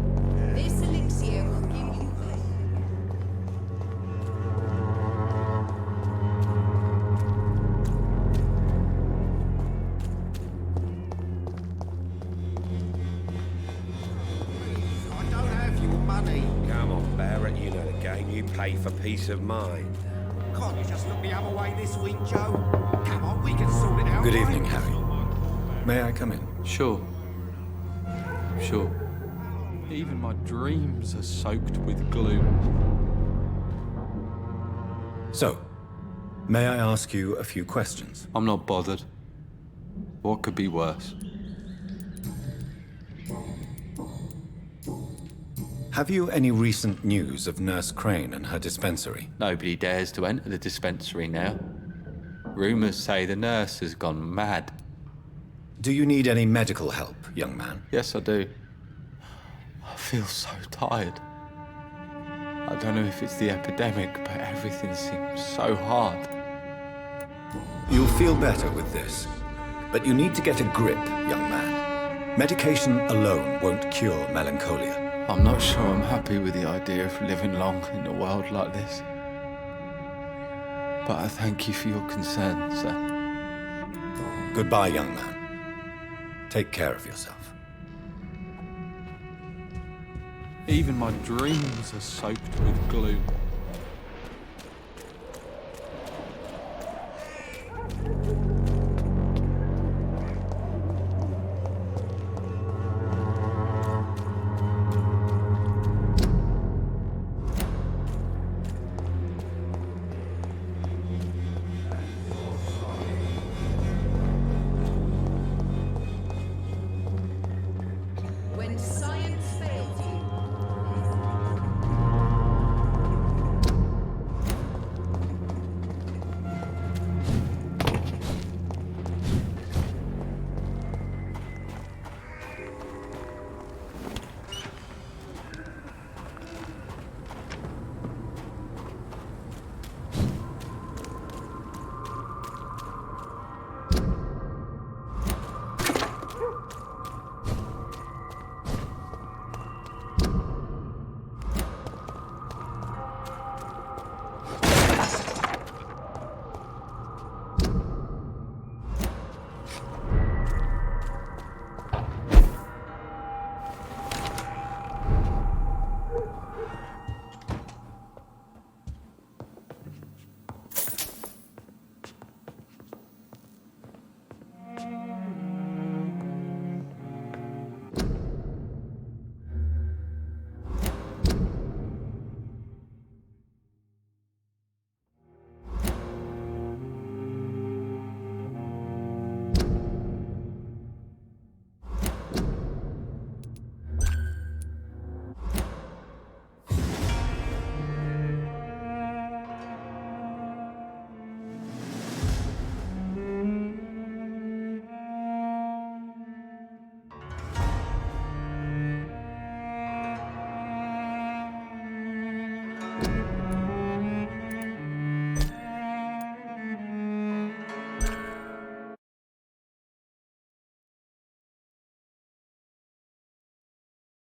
this elixir will give you faith. I don't have your money. Come on, Barrett, you know the game. You pay for peace of mind. Can't you just look the other way this week, Joe? Come on, we can sort it out. Good evening, Harry. May I come in? Sure. Sure. Even my dreams are soaked with gloom. So, may I ask you a few questions? I'm not bothered. What could be worse? Have you any recent news of Nurse Crane and her dispensary? Nobody dares to enter the dispensary now. Rumors say the nurse has gone mad. Do you need any medical help, young man? Yes, I do. I feel so tired. I don't know if it's the epidemic, but everything seems so hard. You'll feel better with this, but you need to get a grip, young man. Medication alone won't cure melancholia. I'm not sure I'm happy with the idea of living long in a world like this. But I thank you for your concern, sir. Goodbye, young man. Take care of yourself. Even my dreams are soaked with gloom.